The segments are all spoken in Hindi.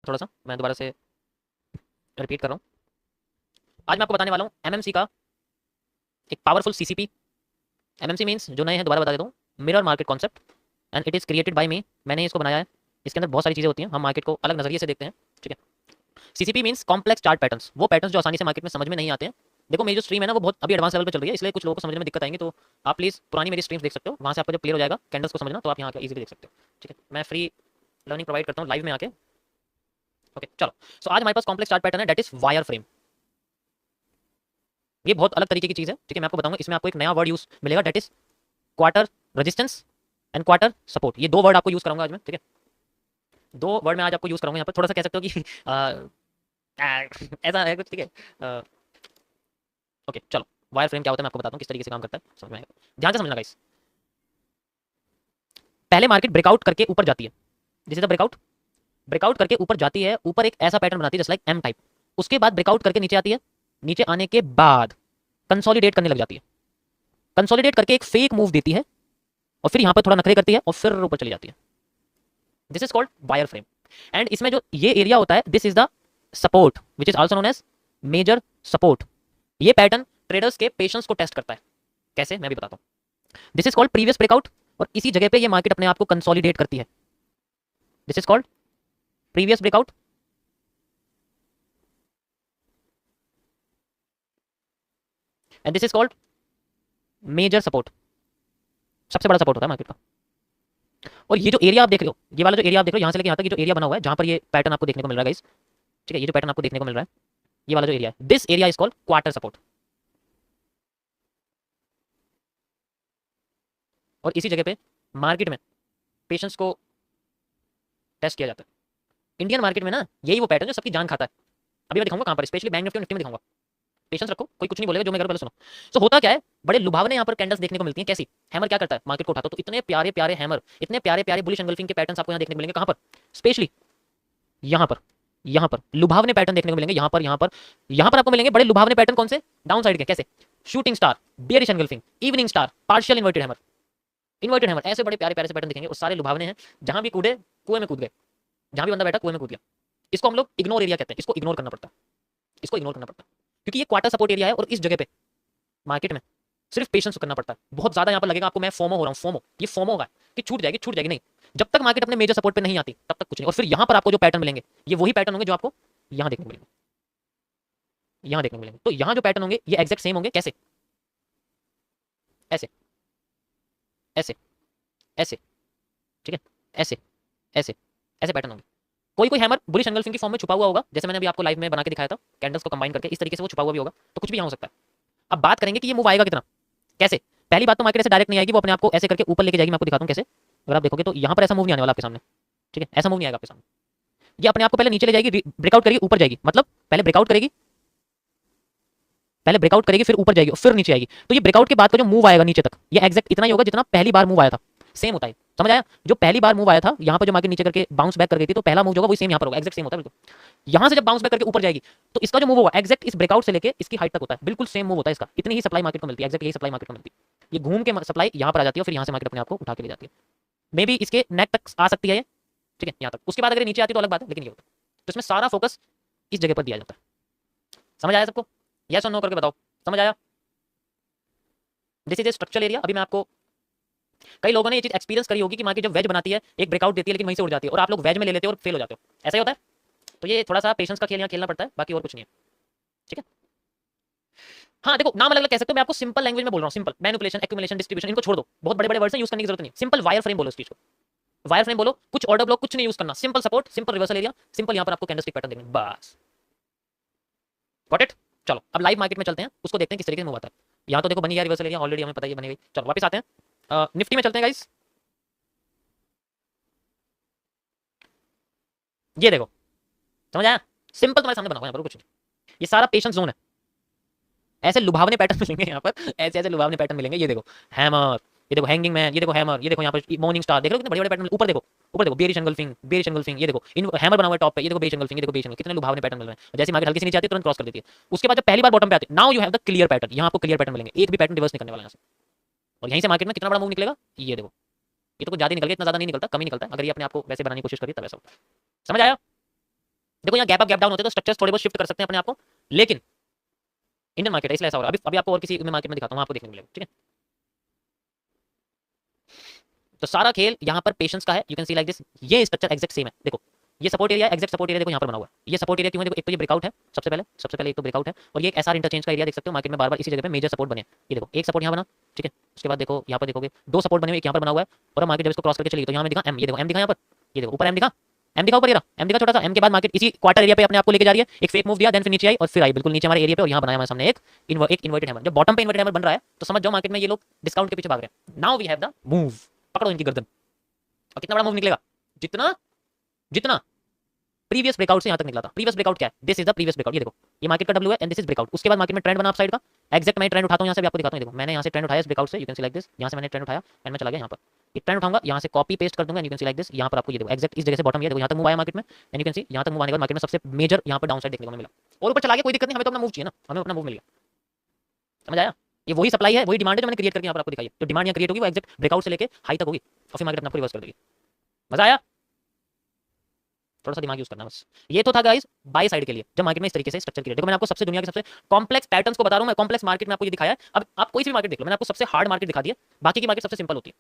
थोड़ा सा मैं दोबारा से रिपीट कर रहा हूँ। आज मैं आपको बताने वाला हूँ एमएमसी का एक पावरफुल सीसीपी। एमएमसी मीन्स, जो नए हैं दोबारा बता देता हूँ, mirror market concept, and it is created by me. मैंने इसको बनाया है। इसके अंदर बहुत सारी चीज़ें होती हैं, हम मार्केट को अलग नजरिए से देखते हैं। ठीक है। CCP means complex chart patterns, वो पैटर्न्स जो आसानी से मार्केट में समझ में नहीं आते हैं। देखो मेरी जो स्ट्रीम है ना वो बहुत अभी एडवांस लेवल पे चल रही है, इसलिए कुछ लोगों को समझने में दिक्कत आएंगी, तो आप प्लीज़ पुरानी मेरी स्ट्रीम्स देख सकते हो, वहाँ से आपको जब क्लियर हो जाएगा कैंडल्स को समझना, तो आप यहाँ आकर इजीली देख सकते हो। ठीक है। मैं फ्री लर्निंग प्रोवाइड करता हूँ लाइव में आके। ओके चलो। सो आज हमारे पास कॉम्प्लेक्स चार्ट पैटर्न है, दैट इज वायर फ्रेम। ये बहुत अलग तरीके की चीज़ है। ठीक है। मैं आपको बताऊंगा, इसमें आपको एक नया वर्ड यूज मिलेगा, that is quarter resistance and quarter support. ये दो वर्ड आपको यूज करूंगा आज मैं। ठीक है। दो वर्ड मैं आज आपको यूज करूंगा यहाँ पर। थोड़ा सा कह सकते हो कि ऐसा है कुछ। ठीक है। ओके चलो। वायर फ्रेम क्या होता है मैं आपको बताता हूँ, किस तरीके से काम करता है, समझ में आएगा। ध्यान से समझना गाइस। पहले मार्केट ब्रेकआउट करके ऊपर जाती है, this is the breakout. Breakout करके ऊपर जाती है, ऊपर एक ऐसा पैटर्न बनाती है जस्ट लाइक एम टाइप। उसके बाद ब्रेकआउट करके नीचे आती है, नीचे आने के बाद कंसोलिडेट करने लग जाती है। कंसोलिडेट करके एक फेक मूव देती है, और फिर यहाँ पर थोड़ा नखरे करती है, और फिर ऊपर चली जाती है। This is called wire frame. And इसमें जो ये एरिया होता है, this is the support which is also known as major support. ये पैटर्न ट्रेडर्स के पेशेंस को टेस्ट करता है। कैसे, मैं भी बताता हूँ। This is called previous breakout, और इसी जगह पे ये मार्केट अपने आप को कंसोलिडेट करती है। This is called previous breakout, and this is called major support. सबसे बड़ा सपोर्ट होता है मार्केट का। और ये जो एरिया आप देख रहे हो, ये वाला जो एरिया आप देख रहे हो, यहाँ से लेके यहाँ तक ये जो एरिया बना हुआ है, जहाँ पर ये पैटर्न आपको देखने को मिल रहा है गाइस। ठीक है। ये जो पैटर्न आपको देखने को मिल रहा है, ये वाला जो एरिया है, this area is called quarter support. और इसी जगह पे मार्केट में पेशेंस को टेस्ट किया जाता है। इंडियन मार्केट में ना यही वो पैटर्न जो सबकी जान खाता है। अभी मैं दिखाऊंगा कहाँ पर, स्पेशली बैंक निफ्टी और निफ्टी में दिखाऊंगा। पेशेंस रखो, कोई कुछ नहीं बोलेगा, जो मैं कह रहा हूं पहले सुनो। तो होता क्या है, बड़े लुभावने यहाँ पर कैंडल्स देखने को मिलती हैं। कैसी? हैमर क्या करता है, मार्केट को उठाता है, तो इतने प्यारे प्यारे हैमर, इतने प्यारे प्यारे बुलिश एंगल्फिंग के पैटर्न्स आपको यहाँ देखने को मिलेंगे। कहाँ पर? स्पेशली यहाँ पर। यहाँ पर लुभावने पैटर्न देखने को मिलेंगे। यहाँ पर, यहाँ पर, यहाँ पर आपको मिलेंगे बड़े लुभावने पैटर्न। कौन से? डाउन साइड के। कैसे? Shooting star, bearish engulfing, evening star, partial inverted hammer, inverted hammer, ऐसे बड़े प्यारे प्यारे से पैटर्न दिखेंगे। और सारे लुभावने हैं, जहां भी कूदे कुएं में कूद गए, जहां भी बंदा बैठा कुएं में कूद गया। इसको हम लोग इग्नोर एरिया कहते हैं, इसको इग्नोर करना पड़ता है, इसको इग्नोर करना पड़ता है, क्योंकि ये क्वार्टर सपोर्ट एरिया है। और इस जगह पे मार्केट में सिर्फ पेशेंस करना पड़ता है। बहुत ज्यादा यहाँ पर लगेगा आपको मैं फोमो हो रहा हूँ, फोमो, ये फोमो होगा कि छूट जाएगी, छूट जाएगी, नहीं। जब तक मार्केट अपने मेजर सपोर्ट पे नहीं आती तब तक कुछ नहीं। और फिर यहाँ पर आपको जो पैटर्न मिलेंगे, ये वही पैटर्न होंगे जो आपको यहाँ देखने को मिलेंगे, यहाँ देखने को मिलेंगे। तो यहाँ जो पैटर्न होंगे ये एग्जैक्ट सेम होंगे। कैसे? ऐसे, ऐसे, ऐसे। ठीक है। ऐसे, ऐसे, ऐसे पैटर्न होंगे। कोई कोई हैमर बुलिश एंगल्फिंग की फॉर्म में छुपा हुआ होगा, जैसे मैंने अभी आपको लाइव में बना के दिखाया था, कैंडल्स को कंबाइन करके इस तरीके से वो छुपा हुआ भी होगा, तो कुछ भी यहाँ हो सकता है। अब बात करेंगे कि ये मूव आएगा कितना, कैसे। पहली बात तो मार्केट ऐसे डायरेक्ट नहीं आएगी, वो अपने आप को ऐसे करके ऊपर लेके जाएगी। मैं आपको दिखाता हूँ कैसे। अगर आप देखोगे तो यहाँ पर ऐसा मूव नहीं आने वाला आपके सामने। ठीक है। ऐसा मूव नहीं आएगा आपके सामने। ये अपने आप को पहले नीचे ले जाएगी, ब्रेकआउट करेगी, ऊपर जाएगी। मतलब पहले ब्रेकआउट करेगी, पहले ब्रेकआउट करेगी, फिर ऊपर जाएगी, फिर नीचे आएगी। तो ये ब्रेकआउट के बाद का जो मूव आएगा नीचे तक, ये एग्जैक्ट इतना ही होगा जितना पहली बार मूव आया था। सेम होता है, समझ आया? जो पहली बार मूव आया था यहाँ पर, जो मार्केट नीचे करके बाउंस बैक कर गई थी, तो पहला मूव जो होगा वही सेम यहाँ पर होगा, एग्जैक्ट सेम होता है बिल्कुल। यहाँ से जब बाउंस बैक करके ऊपर जाएगी, तो इसका जो मूव होगा एग्जैक्ट इस ब्रेकआउट से लेके इसकी हाइट तक होता है, बिल्कुल सेम मूव होता है इसका। इतनी ही सप्लाई मार्केट को मिलती है, एग्जैक्ट यही सप्लाई मार्केट को मिलती है। ये घूम के सप्लाई यहाँ पर आ जाती है, फिर यहाँ से मार्केट अपने आप को उठा के ले जाती है। मे बी इसके नेक तक आ सकती है ये। ठीक है, यहाँ तक। उसके बाद अगर नीचे आती है तो अलग बात है, लेकिन ये होता है। तो इसमें सारा फोकस इस जगह पर दिया जाता है। समझ आया सबको? यस और नो करके बताओ, समझ आया? This is a structural area. अभी मैं आपको, कई लोगों ने ये चीज एक्सपीरियंस करी होगी कि मार्केट जब वेज बनाती है, एक ब्रेकआउट देती है, लेकिन वहीं से उड़ जाती है, और आप लोग वेज में ले लेते हो और फेल हो जाते हो। ऐसा ही होता है। तो ये थोड़ा सा पेशेंस का खेल यहाँ खेलना पड़ता है, बाकी और कुछ नहीं है। ठीक है। हाँ देखो, नाम अलग अलग कह सकते हो, मैं आपको सिंपल लैंग्वेज में बोल रहा हूँ। सिंपल मैनिपुलेशन, एक्यूमुलेशन, डिस्ट्रीब्यूशन, इनको छोड़ दो। बहुत बड़े बड़े वर्ड्स यूज करने की जरूरत नहीं। सिंपल वायर फ्रेम बोलो इस चीज को। वायर फ्रेम बोलो, कुछ ऑर्डर ब्लॉक कुछ नहीं यूज करना। Simple support, simple reversal area, simple यहाँ पर आपको कैंडलस्टिक पैटर्न देखना, बस। Got it? चलो अब लाइव मार्केट में चलते हैं, उसको देखते हैं किस तरीके से मूव आता है। यहाँ तो देखो बनी है रिवर्सल एरिया, ऑलरेडी हमें पता है बनी गई। चलो वापस आते हैं, निफ्टी में चलते हैं गाइस। ये देखो, समझ आया? सिंपल तुम्हारे सामने बना हुआ, यहाँ पर कुछ नहीं। ये सारा पेशेंस जोन है। ऐसे लुभावने पैटर्न मिलेंगे यहाँ पर, ऐसे ऐसे लुभावने पैटर्न मिलेंगे। ये देखो हैमर, ये देखो हैंगिंग मैन, ये देखो हैमर, ये देखो यहाँ पर मॉर्निंग स्टार। देख रहे हो कितने बड़े बड़े पैटर्न। ऊपर देखो, ऊपर देखो बेरिश एंगल्फिंग, बेरिश एंगल्फिंग, ये देखो इन हैमर बना हुआ है टॉप पे, ये देखो बेरिश एंगल्फिंग, ये देखो बेरिश एंगल। कितने लुभावने पैटर्न मिल रहे हैं। जैसे मार्केट हल्की से नीचे आती है तुरंत क्रॉस कर देती है। उसके बाद जब पहली बार बॉटम पे आती है, now you have the clear pattern. यहाँ आपको क्लियर पैटर्न मिलेंगे, एक भी पैटर्न रिवर्स नहीं करने वाला यहाँ से। और यहीं से मार्केट में कितना बड़ा मूव निकलेगा, ये देखो। ये तो कुछ ज्यादा निकल गया, इतना ज्यादा नहीं निकलता, कम ही निकलता है। अगर ये अपने आप को वैसे बनाने की कोशिश करी तब ऐसा होता है। समझ आया? देखो यहाँ गैप अप गैप डाउन होते हैं तो स्ट्रक्चर्स थोड़े बहुत शिफ्ट कर सकते हैं अपने आप को, लेकिन इंडियन मार्केट है इसलिए ऐसा हो रहा है। अभी आपको और किसी मार्केट में दिखाता हूँ, आपको देखने को मिलेगा, ठीक है। तो सारा खेल यहाँ पर पेशेंस का है। You can C like this, ये स्ट्रक्चर एग्जैक्ट सेम है। देखो ये support area, exact support area देखो यहाँ पर बना हुआ है। ये सपोर्ट एरिया क्यों है? देखो एक तो ये ब्रेकआउट है सबसे पहले एक तो ब्रेकआउट है, और ये एक एसआर इंटरचेंज का एरिया देख सकते हो। मार्केट में बार-बार इसी जगह पे मेजर सपोर्ट बने। ये देखो एक सपोर्ट यहाँ बना, ठीक है। उसके बाद देखो यहाँ पर देखोगे दो सपोर्ट बने हुए, एक यहाँ पर बना हुआ है, और मार्केट जब इसको क्रॉस करके चली तो यहाँ में दिखा एम, ये देखो एम दिखा यहाँ पर, ये देखो ऊपर एम दिखा, एम दिखा ऊपर, ये रहा एम दिखा छोटा सा। एम के बाद मार्केट इसी क्वार्टर एरिया पे अपने आप को लेके जा रही है, एक फेक मूव दिया, देन फिर नीचे आई और फिर आई बिल्कुल नीचे हमारे एरिया पे, और यहाँ बनाया हमारे सामने एक इन्वर्टेड हैमर। जब बॉटम पे इन्वर्टेड हैमर बन रहा है तो समझ जाओ मार्केट में ये लोग डिस्काउंट के पीछे भाग रहे हैं। Now we have the move, पकड़ो इनकी गर्दन। और कितना बड़ा मूव निकलेगा? जितना जितना प्रीवियस ब्रेकआउट से यहां तक निकला था। प्रीवियस ब्रेकआउट क्या है? This is the previous breakout. ये देखो ये मार्केट का डब्ल्यू है एंड दिस इज ब्रेकआउट। उसके बाद मार्केट में ट्रेंड बना अप साइड का, एग्जैक्ट मैं ट्रेंड उठाता हूं, यहां से भी आपको दिखाता हूं। देखो मैंने यहां से ट्रेंड उठाया इस ब्रेकआउट से, you can C like this, यहां से मैंने ट्रेंड उठाया एंड मैं चला गया यहां पर। ये ट्रेंड उठाऊंगा, यहां से कॉपी पेस्ट कर दूंगा, you can C like this. यहां पर आपको ये देखो एग्जैक्ट इस जगह से बॉटम, ये देखो यहां तक मूव आया मार्केट में एंड यू कैन सी यहां तक मूव आने के बाद मार्केट में सबसे मेजर यहां पर डाउन साइड देखने को मिला, और ऊपर चला गया। कोई दिक्कत नहीं, हमें तो अपना मूव चाहिए ना, हमें अपना मूव मिल गया। समझ आया? ये वही सप्लाई है, वही डिमांड है जो मैंने क्रिएट करके यहां पर आपको दिखाई है। जो डिमांड यहां क्रिएट होगी वो एग्जैक्ट ब्रेकआउट से लेके हाई तक होगी, और फिर मार्केट अपना रिवर्स कर देगी। मजा आया? थोड़ा सा दिमाग यूज करना बस। ये तो था गाइस बाय साइड के लिए, जब मार्केट में इस तरीके से स्ट्रक्चर क्रिएट। देखो मैंने आपको सबसे दुनिया के सबसे कॉम्प्लेक्स पैटर्न्स को बता रहा हूं मैं, कॉम्प्लेक्स मार्केट में आपको ये दिखाया है। अब आप कोई सी भी मार्केट देख लो, मैंने आपको सबसे हार्ड मार्केट दिखा दिया, बाकी की मार्केट सबसे सिंपल होती है,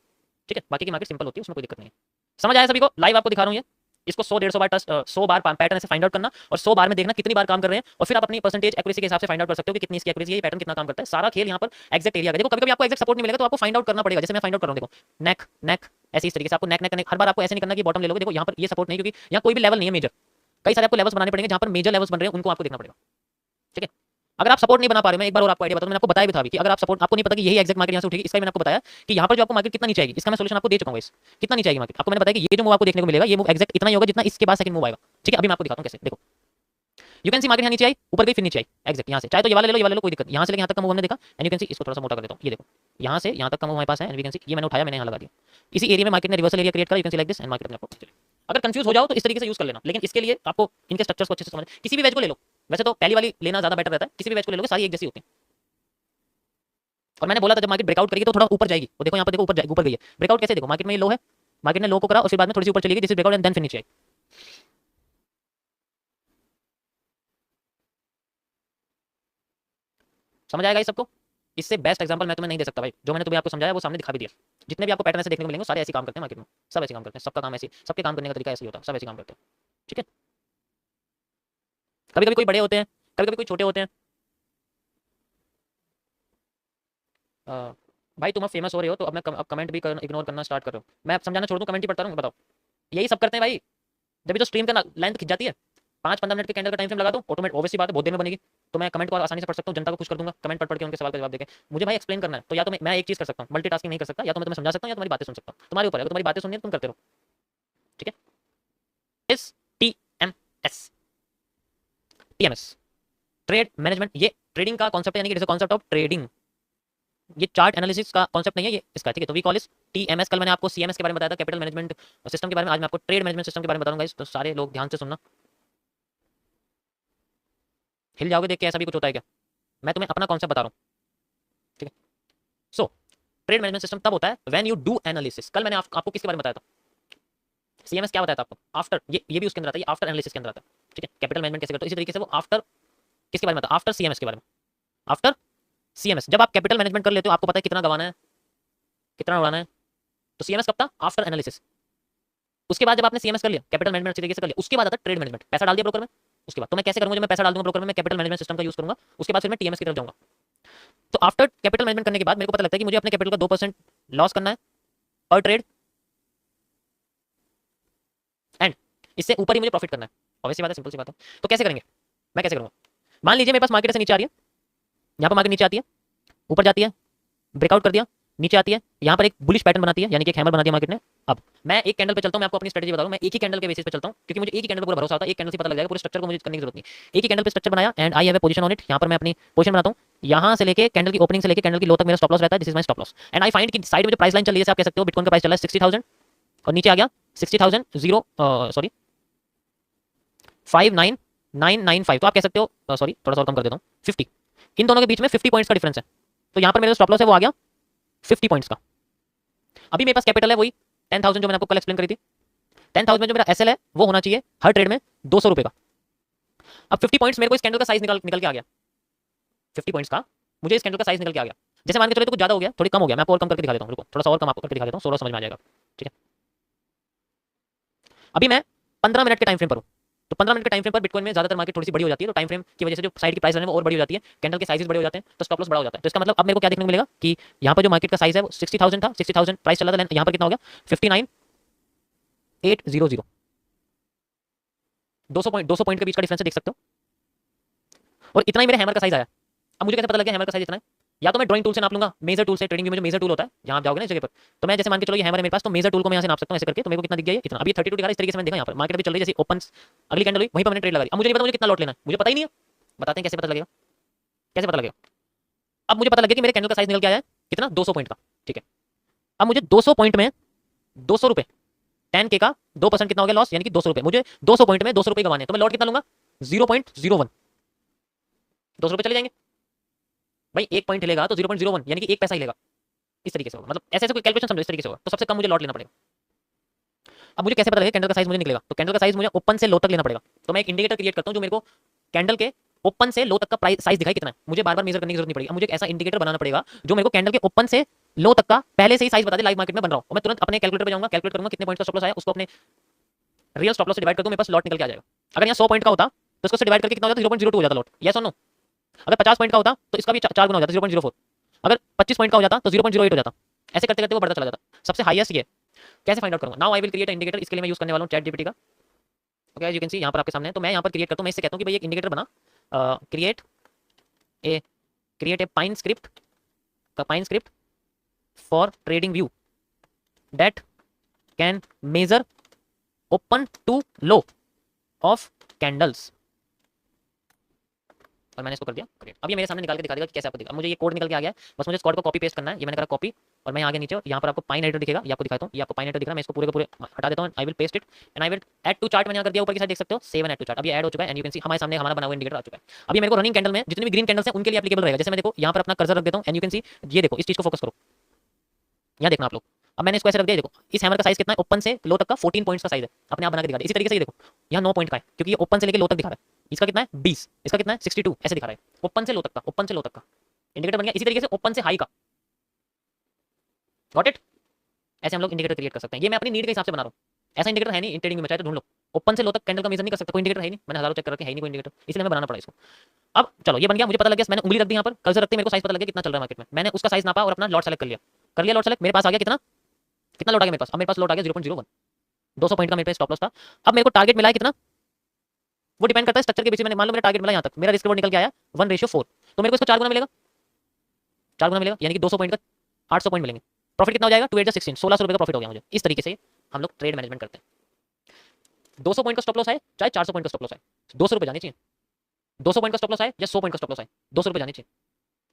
ठीक है। बाकी की मार्केट सिंपल होती है, उसमें कोई दिक्कत नहीं है। समझ आया सभी को? लाइव आपको दिखा रहा हूं ये, इसको 100-150 बार टेस्ट, 100 बार पैटर्न ऐसे फाइंड आउट करना, और 100 बार में देखना कितनी बार काम कर रहे हैं, और फिर आप अपनी परसेंटेज एक्यूरेसी के हिसाब से फाइंड आउट कर सकते हो कि कितनी इसकी एक्यूरेसी है, ये पैटर्न कितना काम करता है। सारा खेल यहाँ पर एग्जैक्ट एरिया का। देखो कभी-कभी आपको एग्जैक्ट सपोर्ट नहीं मिलेगा तो आपको फाइंड आउट करना पड़ेगा, जैसे मैं फाइंड आउट कर रहा हूं। देखो नेक नेक ऐसे इस तरीके से आपको नेक नेक करने, हर बार आपको ऐसे नहीं करना कि बॉटम ले लोगे। देखो यहाँ पर ये सपोर्ट नहीं, क्योंकि यहाँ कोई भी लेवल नहीं है मेजर। कई सारे आपको लेवल्स बनाने पड़ेंगे, जहां पर मेजर लेवल्स बन रहे हैं उनको आपको देखना पड़ेगा, ठीक है। अगर आप सपोर्ट नहीं बना पा रहे, मैं एक बार और आपको आइडिया बताऊं, मैंने आपको बताया भी था अभी कि अगर आप सपोर्ट, आपको नहीं पता कि यही एग्जैक्ट मार्केट यहां से उठेगी, इसका भी मैंने आपको बताया कि यहां पर जो आपको मार्केट कितना नीचे आएगी, इसका मैं सॉल्यूशन आपको दे चुका हूं। इस कितना नीचे आएगी मार्केट आपको मैंने बताया कि ये जो मूव आपको देखने को मिलेगा, ये मूव एग्जैक्ट इतना ही होगा जितना इसके बाद सेकंड मूव आएगा, ठीक है। अभी मैं आपको दिखाता हूं कैसे। देखो यू कैन सी मार्केट यहाँ नीचे आई, ऊपर गई, फिर नीचे आई एग्जैक्ट यहाँ से। चाहे तो ये वाला ले लो, ये वाला ले लो, कोई दिक्कत। यहाँ से लेके यहाँ तक का मूव हमने देखा एंड यू कैन सी, इसको थोड़ा सा मोटा कर देता हूँ। ये देखो यहाँ से यहाँ तक का मूव हमारे पास है एंड यू कैन सी ये मैंने उठाया, मैंने यहाँ लगा दिया। इसी एरिया में मार्केट ने रिवर्सल एरिया क्रिएट करा, you can C like this, and market अपने आपको। अगर कंफ्यूज हो जाओ तो इस तरीके से यूज कर लेना, लेकिन इसके लिए आपको इनके स्ट्रक्चर्स को अच्छे से समझ, किसी भी वेज को ले लो। वैसे तो पहली वाली लेना ज्यादा बेटर रहता है, किसी भी वेज को ले लोगे सारी एक जैसी होती है। और मैंने बोला था जब मार्केट ब्रेकआउट करेगी तो थोड़ा ऊपर जाएगी, वो देखो यहाँ पर देखो ऊपर गई है। ब्रेकआउट कैसे? देखो मार्केट में ये लो है, मार्केट ने लो को करा और फिर बाद में थोड़ी सी ऊपर चली गई, जिस ब्रेकआउट एंड देन फिर नीचे आई। समझ आएगा इस सबको? इससे बेस्ट एग्जांपल मैं तुम्हें नहीं दे सकता भाई। जो मैंने तुम्हें आपको समझाया वो सामने दिखा भी दिया। जितने भी आपको पैटर्न ऐसे देखने को मिलेंगे सारे ऐसे काम करते हैं मार्केट में, सब ऐसे काम करते हैं, सबका काम ऐसे, सबके काम करने का तरीका ऐसे ही होता है, सब ऐसे काम करते हैं, ठीक है। कभी कभी कोई बड़े होते हैं, कभी कभी कोई छोटे होते हैं। भाई तुम अब फेमस हो रहे हो तो अब मैं अब कमेंट भी इग्नोर करना स्टार्ट कर रहा हूँ। मैं समझाना छोड़ दूँ, कमेंट ही पढ़ता रहूँ? बताओ, यही सब करते हैं भाई। जब भी तो स्ट्रीम का लेंथ खिंच जाती है, 5-15 मिनट के कैंडल का टाइम फ्रेम लगा दूं, ऑटोमेटिक ऑब्वियसली बात है बहुत देर में बनेगी, तो मैं कमेंट को आसानी से पढ़ सकता हूं, जनता को खुश कर दूंगा, कमेंट पढ़ के उनके सवाल का जवाब देके। मुझे भाई एक्सप्लेन करना है तो या तो मैं एक चीज कर सकता हूं, मल्टीटास्किंग नहीं कर सकता, या तो मैं तुम्हें समझा सकता हूं या तुम्हारी बातें सुन सकता हूं, तुम्हारे ऊपर है। तुम्हारी बातें सुननी है तुम करते रहो, ठीक है। इस TMS TMS ट्रेड मैनेजमेंट, ये ट्रेडिंग का कॉन्सेप्ट है, यानी कि it is a concept of trading. ये चार्ट एनालिसिस का कॉन्सेप्ट नहीं है, ये इसका, ठीक है। तो वी कॉल इस TMS। कल मैंने आपको CMS के बारे में बताया था, कैपिटल मैनेजमेंट सिस्टम के बारे में। आज मैं आपको ट्रेड मैनेजमेंट सिस्टम के बारे में बताऊंगा, तो सारे लोग ध्यान से सुनना। हिल जाओगे देख के, ऐसा भी कुछ होता है क्या? मैं तुम्हें अपना कॉन्सेप्ट बता रहा हूँ, ठीक है। सो ट्रेड मैनेजमेंट सिस्टम तब होता है व्हेन यू डू एनालिसिस। कल मैंने आपको किसके बारे में बताया था? CMS क्या बताया था आपको? आफ्टर, ये भी उसके अंदर आता है, ये आफ्टर एनालिसिस के अंदर आता है, ठीक है। कैपिटल मैनेजमेंट कैसे करते हो, इसी तरीके से वो आफ्टर किसके बारे में आता है? आफ्टर CMS के बारे में। आफ्टर CMS जब आप कैपिटल मैनेजमेंट कर लेते हो, आपको पता है कितना गवाना है, कितना उड़ाना है, तो CMS कब था? After analysis. उसके बाद जब आपने CMS कर लिया, कैपिटल मैनेजमेंट अच्छी तरीके से कर लिया, उसके बाद आता है ट्रेड मैनेजमेंट। पैसा डाल दिया ब्रोकर में, उसके बाद तो मैं कैसे करूंगा? जब मैं पैसा डाल दूंगा ब्रोकर में, मैं कैपिटल मैनेजमेंट सिस्टम का यूज करूंगा, उसके बाद फिर मैं TMS की तरफ जाऊंगा। तो आफ्टर कैपिटल मैनेजमेंट करने के बाद मेरे को पता लगता है कि मुझे अपने कैपिटल का 2% लॉस करना है पर ट्रेड, एंड इससे ऊपर ही मुझे प्रॉफिट करना है। ऑब्वियसली बात है, सिंपल सी बात है। तो कैसे करेंगे? मैं कैसे करूंगा? मान लीजिए मेरे पास मार्केट से नीचे आ रही है, यहाँ पर मार्केट नीचे आती है, ऊपर जाती है, ब्रेकआउट कर दिया, नीचे आती है, यहाँ पर एक बुलिश पैटर्न बनाती है, यानी कि एक हैमर बना दिया मार्केट ने। अब मैं एक कैंडल पे चलता हूँ, मैं आपको अपनी स्ट्रेटजी बता रहा हूँ, मैं एक ही कैंडल के बेसिस पे चलता हूँ, क्योंकि मुझे एक ही कैंडल पर पूरा भरोसा होता है, एक कैंडल से पता लग जाएगा, पूरे स्ट्रक्चर को मुझे करने की जरूरत नहीं। एक ही कैंडल पे स्ट्रक्चर बनाया and I have a position on it. यहाँ पर मैं अपनी पोजीशन बनाता हूँ, यहाँ से लेके कैंडल की ओपनिंग से लेके कैंडल की लो तक मेरा स्टॉप लॉस रहता है। This is my stop loss and I find कि साइड में जो प्राइस लाइन चल रही है, जैसे आप कह सकते हो बिटकॉइन का प्राइस चल रहा है 60,000 और नीचे आ गया 59,995, तो आप कह सकते हो सॉरी थोड़ा सा और कम कर देता हूँ 50। इन दोनों के बीच में 50 पॉइंट्स का डिफरेंस है, तो यहाँ पर मेरा स्टॉप लॉस है वो आ गया 50 पॉइंट्स का। अभी मेरे पास कैपिटल है वही 10,000 जो मैंने आपको कल एक्सप्लेन करी थी। 10,000 में जो मेरा SL है वो होना चाहिए हर ट्रेड में 200 रुपए का, अब 50 पॉइंट्स मेरे को इस कैंडल का साइज निकल के आ गया, 50 पॉइंट्स का मुझे इस कैंडल का साइज निकल के आ गया। जैसे मान के चलो तो कुछ ज्यादा हो गया, थोड़ी कम हो गया, मैं आपको और कम करके दिखा देता हूँ, रुको थोड़ा सा और कम आपको करके दिखा देता हूँ, 16 समझ में आ जाएगा। ठीक है, अभी मैं 15 मिनट के टाइम फ्रेम पर हूँ। तो 15 मिनट के टाइम फ्रेम पर बिटकॉइन में ज्यादातर मार्केट थोड़ी सी बड़ी हो जाती है, तो टाइम फ्रेम की वजह से जो साइड की प्राइस है वो और बड़ी हो जाती है, कैंडल के साइजेस बड़े हो जाते हैं, तो स्टॉप लॉस बड़ा हो जाता है। तो इसका मतलब अब मेरे को क्या देखने को मिलेगा कि यहाँ पर जो मार्केट का साइज है वो 60,000 था, 60,000 प्राइस चला था, यहाँ पर कितना हो गया 59,800, 200 पॉइंट के बीच का डिफरेंस देख सकते हो। और इतना ही मेरे हैमर का साइज आया। अब मुझे कैसे पता लगा हैमर का साइज इतना है? या तो मैं ड्राइंग टूल से नाप लूंगा, मेजर टूल से, ट्रेडिंग व्यू में जो मेजर टूल होता है, जहां आप जाओगे ना इस जगह पर, तो मैं जैसे मान के चलो ये हैमर है मेरे पास, तो मेजर टूल को मैं यहां से नाप सकता हूं ऐसे करके, तो मेरे को कितना दिख गया ये इतना। अभी 32 दिखा रहा है, इस तरीके से मैंने देखा यहाँ पर मार्केट अभी चल रही है जैसे ओपन, अगली कैंडल हुई वहीं पर मैंने ट्रेड लगा दी। अब मुझे नहीं पता मुझे कितना लॉट लेना है, मुझे पता ही नहीं है। बताते हैं कैसे पता लगेगा, कैसे पता लगेगा। अब मुझे पता लगे कि मेरे कैंडल का साइज निकल के आया है कितना, 200 पॉइंट का। ठीक है, अब मुझे 200 पॉइंट में 200 रुपए, 10K का 2% कितना हो गया लॉस, यानी कि 200 रुपए। मुझे 200 पॉइंट में 200 रुपए गवाने, तो मैं लॉट कितना लूंगा 0.01, 200 रुपए चले जाएंगे भाई, एक पॉइंट हिलेगा तो 0.01 यानी कि एक पैसा हिलेगा। इस तरीके से होगा, मतलब ऐसे ऐसे कोई कैलकुलेशन समझो, इस तरीके से होगा, तो सबसे कम मुझे लॉट लेना पड़ेगा। अब मुझे कैसे पता लगेगा कैंडल का साइज मुझे निकलेगा, तो कैंडल का साइज मुझे ओपन से लो तक लेना पड़ेगा। तो मैं एक इंडिकेटर क्रिएट करता हूं जो मेरे को कैंडल के ओपन से लो तक का प्राइस साइज दिखाई कितना है, मुझे बार बार मेजर करने की जरूरत नहीं पड़ेगी। अब मुझे ऐसा इंडिकेटर बनाना पड़ेगा जो मेरे को कैंडल के ओपन से लो तक का पहले से ही साइज बता दे, लाइव मार्केट में बन रहा हूं, और मैं तुरंत अपने कैलकुलेटर पे जाऊंगा, कैलकुलेट करूंगा कितने पॉइंट का स्टॉप लॉस आया, उसको अपने रियल स्टॉप लॉस से डिवाइड कर दूं, मेरे पास लॉट निकल के आ जाएगा। अगर यहाँ 100 पॉइंट का होता तो उसको डिवाइड करके कितना हो जाता, 0.02 हो जाता लॉट, यस और नो। अगर 50 पॉइंट का होता तो इसका भी 4 गुना हो जाता, 0.04। अगर 25 पॉइंट का हो जाता तो 0.08 हो जाता। ऐसे करते करते वो बढ़ता चला जाता, सबसे हाईएस्ट ये। कैसे फाइंड आउट करूंगा, now I will create indicator, इसके लिए मैं यूज करने वाला हूं चैट जीपीटी का। Okay, as you can see यहाँ पर आपके सामने है, तो मैं यहाँ पर क्रिएट करता हूँ, मैं इससे कहता हूँ कि भाई एक इंडिकेटर बना, create a Pine Script for TradingView that can measure open to low of candles, और मैंने इसको कर दिया क्रिएट। अब ये मेरे सामने निकाल के दिखा देगा कि कैसे आपको दिखा। अब मुझे ये कोड निकल के आ गया है, बस मुझे इस कोड को कॉपी पेस्ट करना है, ये मैंने करा कॉपी, और मैं आगे नीचे, और यहाँ पर आपको पाइन एडिटर दिखेगा, ये आपको दिखाता हूँ, ये आपको पाइन एडिटर दिख रहा है, मैं इसको पूरे के पूरे हटा देता हूँ, I will paste it and I will add to chart. मैंने कर दिया ऊपर की साइड देख सकते हो, save and add to chart, अब ये ऐड हो चुका है, एंड यू कैन सी हमारे सामने हमारा बना हुआ इंडिकेटर आ चुका है। अभी मेरे को रनिंग कैंडल में जितनी भी ग्रीन कैंडल्स हैं उनके लिए एप्लीकेबल रहेगा। जैसे मैं देखो यहाँ पर अपना कर्सर रख देता हूँ, एंड यू कैन सी, ये देखो इस चीज को फोकस करो, यहाँ देखना आप लोग। अब मैंने इसको ऐसे रख दिया, देखो इस हैमर का साइज कितना है, ओपन से लो तक का 14 पॉइंट्स का साइज है, अपने आप बना के दिखा दिया। इसी तरीके से ये देखो यहाँ 9 पॉइंट का है, क्योंकि ये ओपन से लेके लो तक दिखा रहा है, इसका कितना है 20, इसका कितना है 62, ऐसे दिखा रहा है, ओपन से लो तक का, ओपन से लो तक का इंडिकेटर बन गया। इसी तरीके से ओपन से हाई का, गॉट इट। ऐसे हम लोग इंडिकेटर क्रिएट कर सकते हैं, ये मैं अपनी नीड के हिसाब से बना रहा हूँ, ऐसा इंडिकेटर है नहीं ट्रेडिंग में, चाहे तो ढूंढ लो। ओपन से लो तक कैंडल का मेजर नहीं कर सकता, कोई इंडिकेटर है नहीं, मैंने हजारों चेक करके है नहीं कोई इंडिकेटर, इसलिए मैं बनाना पड़ा इसको। अब चलो ये बन गया, मुझे पता लग गया, मैंने उंगली रख दी यहाँ पर, कल से रखते मेरे को साइज पता लग गया कितना चल रहा है मार्केट में, मैंने उसका साइज नापा और अपना लॉट सेलेक्ट कर लिया लॉट सेलेक्ट, मेरे पास आ गया कितना, कितना लॉट आ गया मेरे पास, अब मेरे पास लॉट आ गया 0.01, 200 पॉइंट का मेरे पास स्टॉप लॉस था। अब मेरे को टारगेट मिला है कितना, वो डिपेंड करता है स्ट्रक्चर के बेसिस पे। मान लो मेरा टारगेट मिला यहाँ तक, मेरा रिस्क रिवॉर्ड निकल के आया 1:4, तो मेरे को इसको 4 गुना मिलेगा, 4 गुना मिलेगा, यानी कि 200 पॉइंट का 800 पॉइंट मिलेंगे। प्रॉफिट कितना हो जाएगा, 2 8 16, 1600 रुपये का प्रॉफिट हो गया मुझे। इस तरीके से हम लोग ट्रेड मैनेजमेंट करते हैं। 200 पॉइंट का स्टॉप लॉस है चाहे 400 पॉइंट का स्टॉप लॉस है, 200 रुपये जाने चाहिए। 200 पॉइंट का स्टॉप लॉस है या 100 पॉइंट का स्टॉप लॉस है, 200 रुपये जाने चाहिए।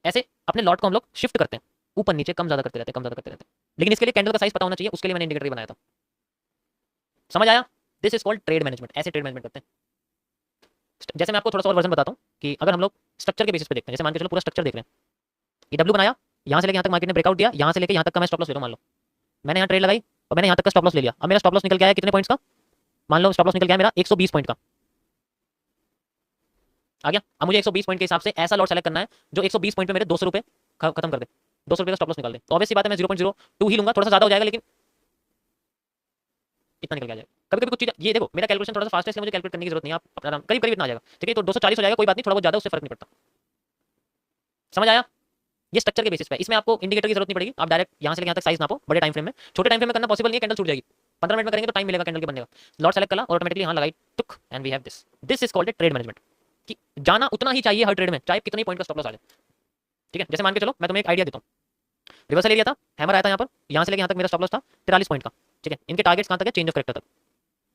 ऐसे अपने लॉट को हम लोग शिफ्ट करते हैं, ऊपर नीचे कम ज्यादा करते रहते हैं, कम ज्यादा करते रहते हैं। लेकिन इसके लिए कैंडल का साइज पता होना चाहिए, उसके लिए मैंने इंडिकेटर बनाया था। समझ आया, this is called trade management, ऐसे ट्रेड मैनेजमेंट करते हैं। जैसे मैं आपको थोड़ा सा और वर्जन बताता हूँ कि अगर हम लोग स्ट्रक्चर के बेसिस पे देखते हैं, जैसे मान के चलो पूरा स्ट्रक्चर देख रहे हैं, ये डब्ल्यू बनाया, यहाँ से लेके यहाँ तक मार्केट ने ब्रेकआउट दिया, यहाँ से लेके यहाँ तक का मैं स्टॉप लॉस ले रहा हूँ, मान लो मैंने यहाँ ट्रेड लगाई और मैंने यहाँ तक का स्टॉप लॉस ले लिया। अब मेरा स्टॉप लॉस निकल गया है कितने पॉइंट्स का, मान लो स्टॉप लॉस निकल गया मेरा 120 पॉइंट का आ गया। अब मुझे 120 पॉइंट के हिसाब से ऐसा लॉट सेलेक्ट करना है जो 120 पॉइंट पे मेरे 200 रुपये खत्म कर दे, 200 रुपये का स्टॉप लॉस निकाल दे। तो ऑब्वियसली बात है मैं 0.02 ही लूंगा, थोड़ा सा ज्यादा हो जाएगा लेकिन इतना निकल जाएगा। कभी कभी कुछ चीज, ये देखो मेरा कैलकुलेशन थोड़ा सा फास्ट है, इसलिए मुझे कैलकुलेट करने की जरूरत नहीं है, आप अपना करीब करीब इतना आ जाएगा। ठीक है, तो 240 हो जाएगा, कोई बात नहीं, थोड़ा बहुत ज्यादा उससे फर्क नहीं पड़ता। समझ आया, ये स्ट्रक्चर के बेसिस पे, इसमें आपको इंडिकेटर की जरूरत नहीं पड़ेगी, आप डायरेक्ट यहाँ से लेके यहाँ तक साइज नापो बड़े टाइम फ्रेम में। छोटे टाइम फ्रेम में करना पॉसिबल नहीं है, कैंडल छूट जाएगी। 15 मिनट में करेंगे तो टाइम मिलेगा कैंडल के बनने का। लॉट सेलेक्ट करा और ऑटोमेटिकली यहाँ लगाई टुक, and we have this, this is called a trade management. कि जाना उतना ही चाहिए हर ट्रेड में, चाहे कितनी पॉइंट का स्टॉप लॉस आ जाए। ठीक है, जैसे मान के चलो मैं तुम्हें एक आइडिया देता हूँ, रिवर्सल एरिया था, हैमर आया था यहाँ पर, यहाँ से लेके यहाँ तक मेरा स्टॉप लॉस था 43 पॉइंट का। ठीक है, इनके टारगेट्स कहाँ तक है, चेंज ऑफ करेक्टर तक,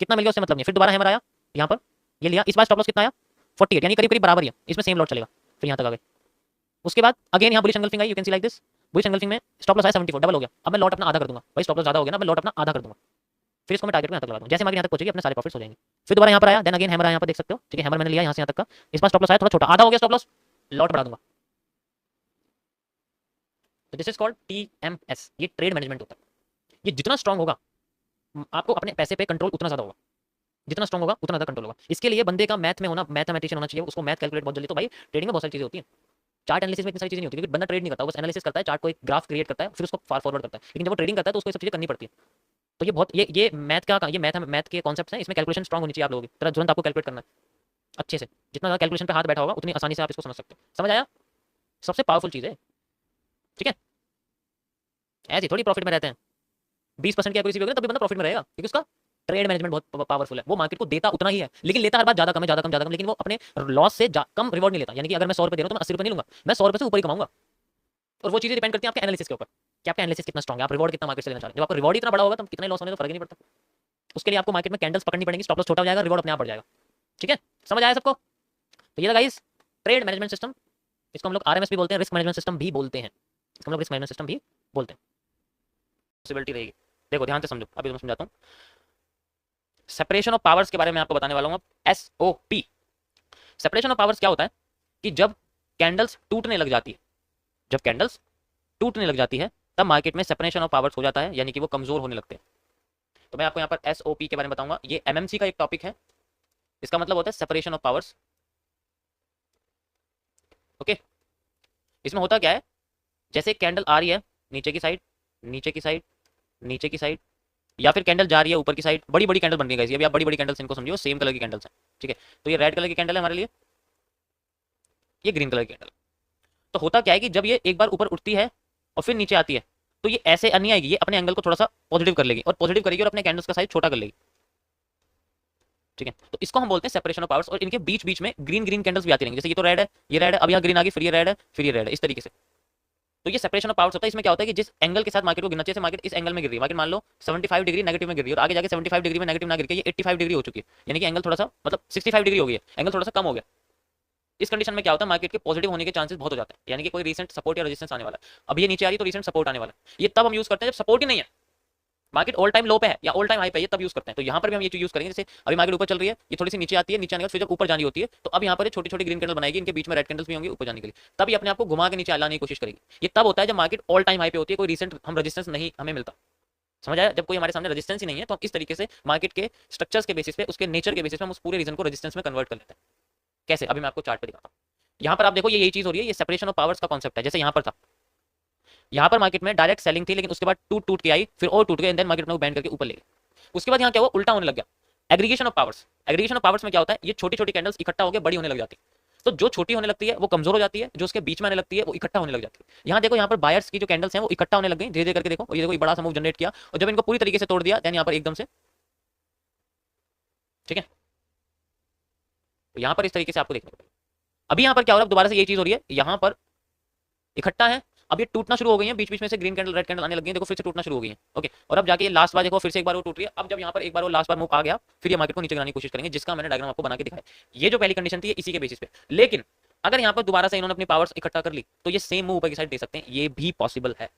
कितना मिल गया उससे मतलब नहीं। फिर दोबारा हैमर आया यहाँ पर, ये लिया, इस बार स्टॉप लॉस कितना आया 48, यानी करीब करीब बराबर ही है, इसमें सेम लॉट चलेगा। फिर यहाँ तक आ गए, उसके बाद अगेन यहाँ bullish engulfing I, you can C like this, bullish engulfing में स्टॉप लॉस आया 74, डबल हो गया। अब मैं लॉट अपना आधा कर दूंगा, भाई स्टॉप लॉस ज्यादा हो गया ना, मैं लॉट अपना आधा कर दूंगा, फिर इसको मैं टारगेट में यहाँ तक लगा दूंगा। जैसे मार्केट यहाँ तक पहुंचेगी अपने सारे प्रॉफिट्स हो जाएंगे। फिर दोबारा यहाँ पर आया, देन अगेन हैमर आया, यहाँ पर देख सकते हो। ठीक है, हैमर मैंने लिया यहाँ से यहाँ तक का, इस बार स्टॉप लॉस आया थोड़ा छोटा, आधा हो गया स्टॉप लॉस, लॉट बढ़ा दूंगा। तो दिस इज कॉल्ड टीएमएस, ये ट्रेड मैनेजमेंट होता है। ये जितना स्ट्रांग होगा आपको अपने पैसे पे कंट्रोल उतना ज्यादा होगा। जितना स्ट्रॉन्ग होगा उतना ज़्यादा कंट्रोल होगा। इसके लिए बंदे का मैथ में होना, मैथमेटिशियन होना चाहिए, उसको मैथ कैलकुलेट बहुत जल्दी। तो भाई ट्रेडिंग में बहुत सारी चीज़ें होती हैं, चार्ट एनालिसिस में इतनी सारी चीज़ें नहीं होती, क्योंकि बंदा ट्रेड नहीं करता, वो बस एनालिसिस करता है, चार्ट को एक ग्राफ क्रिएट करता है, फिर उसको फार फॉरवर्ड करता है। लेकिन जब वो ट्रेडिंग करता है तो उसको ये सब चीज़ें करनी पड़ती है। तो ये बहुत ये मैथ का ये मैथ के कॉन्सेप्ट्स हैं, इसमें कैलकुलेशन स्ट्रॉन्ग होनी चाहिए आप लोगों की तरह, तुरंत आपको कैलकुलेट करना है अच्छे से। जितना ज़्यादा कैलकुलेशन पे हाथ बैठा होगा उतनी आसानी से आप इसको समझ सकते हो। समझ आया? सबसे पावरफुल चीज़ है, ठीक है। ऐसे थोड़ी प्रॉफिट में रहते हैं, 20% की एक्यूरेसी भी होगी ना तभी बंदा प्रॉफिट में रहेगा, क्योंकि उसका ट्रेड मैनेजमेंट बहुत पावरफुल है। वो मार्केट को देता उतना ही है, लेकिन लेता हर बार ज्यादा कम है, ज्यादा कम, ज्यादा कम, लेकिन वो अपने लॉस से कम रिवॉर्ड नहीं लेता। यानी कि अगर मैं 100 रुपये दे रहा हूं तो मैं 80 रुपये नहीं लूंगा, मैं 100 रुपये से ऊपर ही कमाऊंगा। और वो चीजें डिपेंड करती हैं आपके एनालिसिस के ऊपर कि आपका एनालिसिस कितना स्ट्रॉन्ग है, आप रिवॉर्ड कितना मार्केट से लेना चाह रहे हैं। जब आपका रिवॉर्ड इतना बड़ा होगा तो कितना लॉस होने का फर्क ही नहीं पड़ता। उसके लिए आपको मार्केट में कैंडल्स पकड़नी पड़ेंगी, स्टॉप लॉस छोटा हो जाएगा, रिवॉर्ड अपने आप बढ़ जाएगा। ठीक है, समझ आया सबको? तो ये गाइस ट्रेड मैनेजमेंट सिस्टम, इसको हम लोग आरएमएस भी बोलते हैं, रिस्क मैनेजमेंट सिस्टम भी बोलते हैं, इसको हम लोग रिस्क मैनेजमेंट सिस्टम भी बोलते हैं। पॉसिबिलिटी रहेगी, देखो ध्यान से समझो, अभी मैं समझाता हूँ। सेपरेशन ऑफ पावर्स के बारे में आपको बताने वाला हूँ, एसओपी। सेपरेशन ऑफ पावर्स क्या होता है कि जब कैंडल्स टूटने लग जाती है, जब कैंडल्स टूटने लग जाती है तब मार्केट में सेपरेशन ऑफ पावर्स हो जाता है, यानी कि वो कमजोर होने लगते हैं। तो मैं आपको यहाँ पर एसओपी के बारे में बताऊंगा। ये एमएमसी का एक टॉपिक है, इसका मतलब होता है सेपरेशन ऑफ पावर्स। ओके, इसमें होता क्या है, जैसे कैंडल आ रही है नीचे की साइड, नीचे की साइड, नीचे की साइड, या फिर कैंडल जा रही है ऊपर की साइड, बड़ी बड़ी कैंडल बन रही है, अभी आप बड़ी बड़ी कैंडल्स इनको समझिए, सेम कलर की कैंडल्स हैं। ठीक है, तो ये रेड कलर की कैंडल है हमारे लिए, ये ग्रीन कलर की कैंडल। तो होता क्या है कि जब ये एक बार ऊपर उठती है और फिर नीचे आती है तो ये ऐसे नहीं आएगी, ये अपने एंगल को थोड़ा सा पॉजिटिव कर लेगी, और पॉजिटिव करेगी और अपने कैंडल्स का साइज छोटा कर लेगी। ठीक है, तो इसको हम बोलते हैं सेपरेशन ऑफ पावर्स। और इनके बीच बीच में ग्रीन ग्रीन कैंडल्स भी आती रहेंगी, जैसे ये तो रेड है, ये रेड है, अब यहाँ ग्रीन आ गई, फिर ये रेड है, फिर ये रेड है, इस तरीके से। तो ये सेपरेशन ऑफ पावर्स होता है। इसमें क्या होता है कि जिस एंगल के साथ मार्केट को गिरना चाहिए, मार्केट इस एंगल में गिर रही है, मार्केट मान लो 75 डिग्री नेगेटिव में गिर रही है, और आगे जाके 75 डिग्री में नेगेटिव ना गिर के ये 85 डिग्री हो चुकी है, यानी कि एंगल थोड़ा सा मतलब 65 डिग्री हो गई है, एंगल थोड़ा सा कम हो गया। इस कंडीशन में क्या होता है, मार्केट के पॉजिटिव होने के चांसेस बहुत हो जाते हैं, यानी कि कोई रीसेंट सपोर्ट या रेजिस्टेंस आने वाला है। अब ये नीचे आ रही है तो रीसेंट सपोर्ट आने वाला है। ये तब हम यूज करते हैं जब सपोर्ट ही नहीं है, मार्केट ऑल टाइम लो पे है या ऑल टाइम हाई पे है, ये तब यूज करते हैं। तो यहाँ पर भी हम ये चीज यूज करेंगे, जैसे अभी मार्केट ऊपर चल रही है, ये थोड़ी सी नीचे आती है, नीचे आने के फिर जब ऊपर जानी होती है तो अब यहाँ पर छोटी छोटी ग्रीन कैंडल बनाएगी, इनके बीच में रेड कैंडल्स भी होंगी ऊपर जाने के लिए, तब ये अपने आप को घुमा के नीचे लाने की कोशिश करेगी। ये तब होता है जब मार्केट ऑल टाइम हाई पे होती है, कोई रिसेंट हम रेजिस्टेंस नहीं हमें मिलता। समझ आया? जब कोई हमारे सामने रेजिस्टेंस ही नहीं है तो हम इस तरीके से मार्केट के स्ट्रक्चर्स के बेसिस पे, उसके नेचर के बेसिस पे हम उस पूरे रीजन को रेजिस्टेंस में कन्वर्ट कर लेते हैं। कैसे, अभी मैं आपको चार्ट पे दिखाता हूँ। यहाँ पर आप देखो ये यही चीज हो रही है, ये सेपरेशन ऑफ पावर्स का कॉन्सेप्ट है। जैसे यहाँ पर था, यहाँ पर मार्केट में डायरेक्ट सेलिंग थी, लेकिन उसके बाद टूट टूट के आई, फिर और टूट गई, एंड देन मार्केट में बैंड करके ऊपर ले गई। उसके बाद यहाँ क्या हुआ, उल्टा होने लग गया, aggregation of powers. Aggregation of powers में क्या होता है, ये छोटी छोटी कैंडल्स इकट्ठा होकर बड़ी होने लग जाती है। तो जो छोटी होने लगती है वो कमजोर हो जाती है, जो उसके बीच में आने लगती है वो इकट्ठा होने लग जाती है। यहाँ देखो, यहाँ पर बायर्स की जो कैंडल्स हैं वो इकट्ठा होने लग गई धीरे धीरे करके। देखो, और ये देखो, बड़ा सा मूव जनरेट किया, और जब इनको पूरी तरीके से तोड़ दिया देन यहाँ पर एकदम से, ठीक है, तो यहाँ पर इस तरीके से आपको देखने को मिलेगा। अभी यहाँ पर क्या हो रहा है, दोबारा से यही चीज हो रही है, यहाँ पर इकट्ठा है, अब ये टूटना शुरू हो गई है, बीच बीच में से ग्रीन कैंडल रेड कैंडल आने लगी है, देखो फिर से टूटना शुरू हो गई है। ओके, और अब जाके लास्ट बार देखो फिर से एक बार वो टूट रही है। अब जब यहाँ पर एक बार वो लास्ट बार मूव आ गया, फिर ये मार्केट को नीचे गिराने की कोशिश करेंगे, जिसका मैंने डायग्राम आपको बना के दिखाया। ये जो पहली कंडीशन थी इसी के बेसिस पे, लेकिन अगर यहाँ पर दोबारा से इन्होंने अपनी पावर्स इकट्ठा कर ली तो ये सेम मूव ऊपर की साइड दे सकते हैं, ये भी पॉसिबल है।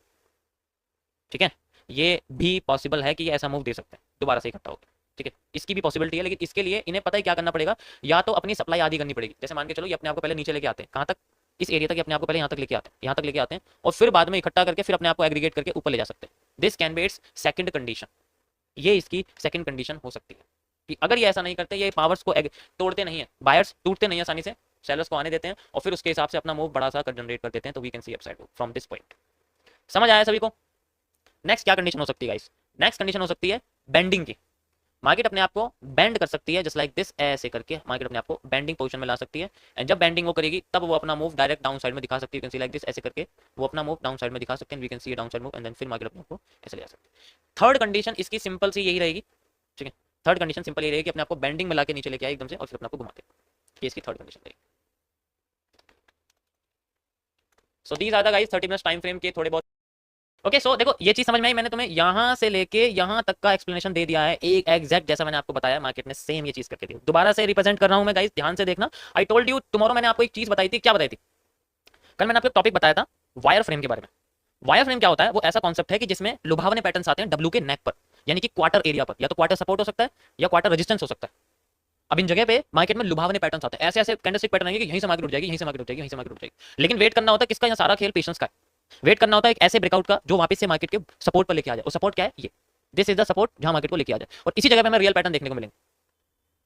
ठीक है, ये भी पॉसिबल है कि ये ऐसा मूव दे सकते हैं दोबारा से इकट्ठा होकर। ठीक है, इसकी भी पॉसिबिलिटी है, लेकिन इसके लिए इन्हें पता है क्या करना पड़ेगा, या तो अपनी सप्लाई आधी करनी पड़ेगी। जैसे मान के चलो ये अपने आप को पहले नीचे लेके आते हैं, कहाँ तक, इस एरिया तक, अपने आप को पहले यहाँ तक लेके आते हैं, यहाँ तक लेके आते हैं, और फिर बाद में इकट्ठा करके फिर अपने आप को एग्रीगेट करके ऊपर ले जा सकते हैं। This can B it's second condition, ये इसकी सेकंड कंडीशन हो सकती है कि अगर ये ऐसा नहीं करते, ये पावर्स को तोड़ते नहीं है, बायर्स टूटते नहीं आसानी से, सेलर्स को आने देते हैं और फिर उसके हिसाब से अपना मूव बड़ा सा जनरेट कर देते हैं, तो we can see upside from this point. समझ आया सभी को? नेक्स्ट क्या कंडीशन हो सकती है गाइस, नेक्स्ट कंडीशन हो सकती है बेंडिंग की। मार्केट अपने आप को बेंड कर सकती है, जस्ट लाइक दिस, ऐसे करके मार्केट अपने आप को बेंडिंग पोजीशन में ला सकती है। एंड जब बेंडिंग वो करेगी तब वो अपना मूव डायरेक्ट डाउन साइड में दिखा सकती है, you can C like this, ऐसे करके वो अपना मूव डाउन साइड में दिखा सकते हैं, we can see downside move, and then फिर मार्केट अपने आप को ऐसे ले जा सकती है। थर्ड कंडीशन इसकी सिंपल सी यही रहेगी। ठीक है, थर्ड कंडीशन सिंपल यही रहेगी कि अपने आप को बेंडिंग में ला के नीचे लेके आए एकदम से, और फिर अपने आप को घुमाते हैं, ये इसकी थर्ड कंडीशन रहेगी। So these are the guys 30 minutes time frame के थोड़े बहुत। ओके, सो देखो ये चीज समझ में आई, मैंने तुम्हें यहाँ से लेके यहाँ तक का एक्सप्लेनेशन दे दिया है, एक एग्जैक्ट जैसा मैंने आपको बताया मार्केट में सेम ये चीज करके दी। दोबारा से रिप्रेजेंट कर रहा हूं मैं गाइस, ध्यान से देखना। आई टोल्ड यू टुमारो, मैंने आपको एक चीज बताई थी, क्या बताई थी कल मैंने आपको एक टॉपिक बताया था वायर फ्रेम के बारे में। वायर फ्रेम क्या होता है, वो ऐसा कॉन्सेप्ट है कि जिसमें लुभावने पैटर्न्स आते हैं डब्ल्यू के नेक पर, यानी कि क्वार्टर एरिया पर, या तो क्वार्टर सपोर्ट हो सकता है या क्वार्टर रेजिस्टेंस हो सकता है। अब इन जगह पे मार्केट में लुभावने पैटर्न्स आते हैं, ऐसे ऐसे कैंडलस्टिक पैटर्न आएंगे कि यहीं से मार्केट उठ जाएगी, यहीं से मार्केट उठ जाएगी, यहीं से मार्केट उठ जाएगी। लेकिन वेट करना होता है किसका, यहाँ सारा खेल पेशेंस का है। वेट करना होता है एक ऐसे ब्रेकआउट का जो वापस से मार्केट के सपोर्ट पर लेके आ जाए, और सपोर्ट क्या है, ये दिस इज द सपोर्ट जहां मार्केट को लेके आ जाए, और इसी जगह पे हमें रियल पैटर्न देखने को मिलेंगे।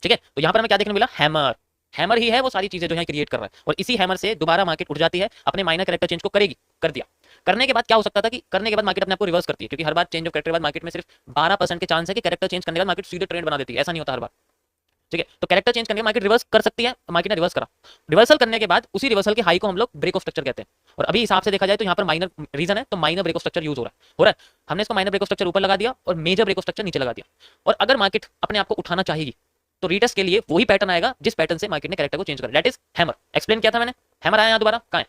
ठीक है, तो यहाँ पर हमें क्या देखने को मिला, हैमर। हैमर ही है वो सारी चीजें जो है क्रिएट कर रहा है, और इसी हैमर से दोबारा मार्केट उठ जाती है, अपने माइनर कैरेक्टर चेंज को करेगी, कर दिया। करने के बाद क्या हो सकता था कि करने के बाद मार्केट अपने आप को रिवर्स करती है, क्योंकि हर बार चेंज ऑफ कैरेक्टर के बाद मार्केट में सिर्फ 12% के चांस है कि कैरेक्टर चेंज करने के बाद मार्केट सीधे ट्रेंड बना देती है, ऐसा नहीं होता हर बार। ठीक है, तो कैरेक्टर चेंज करके मार्केट रिवर्स कर सकती है, मार्केट ने रिवर्स करा। रिवर्सल करने के बाद उसी रिवर्सल के हाई को हम लोग ब्रेक ऑफ स्ट्रक्चर कहते हैं, और अभी हिसाब से देखा जाए तो यहाँ पर माइनर रीजन है, तो minor break of structure use हो रहा है। हमने इसको माइनर ब्रेक ऑफ स्ट्रक्चर ऊपर लगा दिया और मेजर ब्रेक ऑफ स्ट्रक्चर नीचे लगा दिया, और अगर मार्केट अपने आप को उठाना चाहेगी तो रीटेस्ट के लिए वही पैटर्न आएगा जिस पैटर्न से मार्केट ने कैरेक्टर को चेंज करा, दैट इज हैमर। एक्सप्लेन किया था मैंने, हैमर आया यहाँ दोबारा, कहाँ है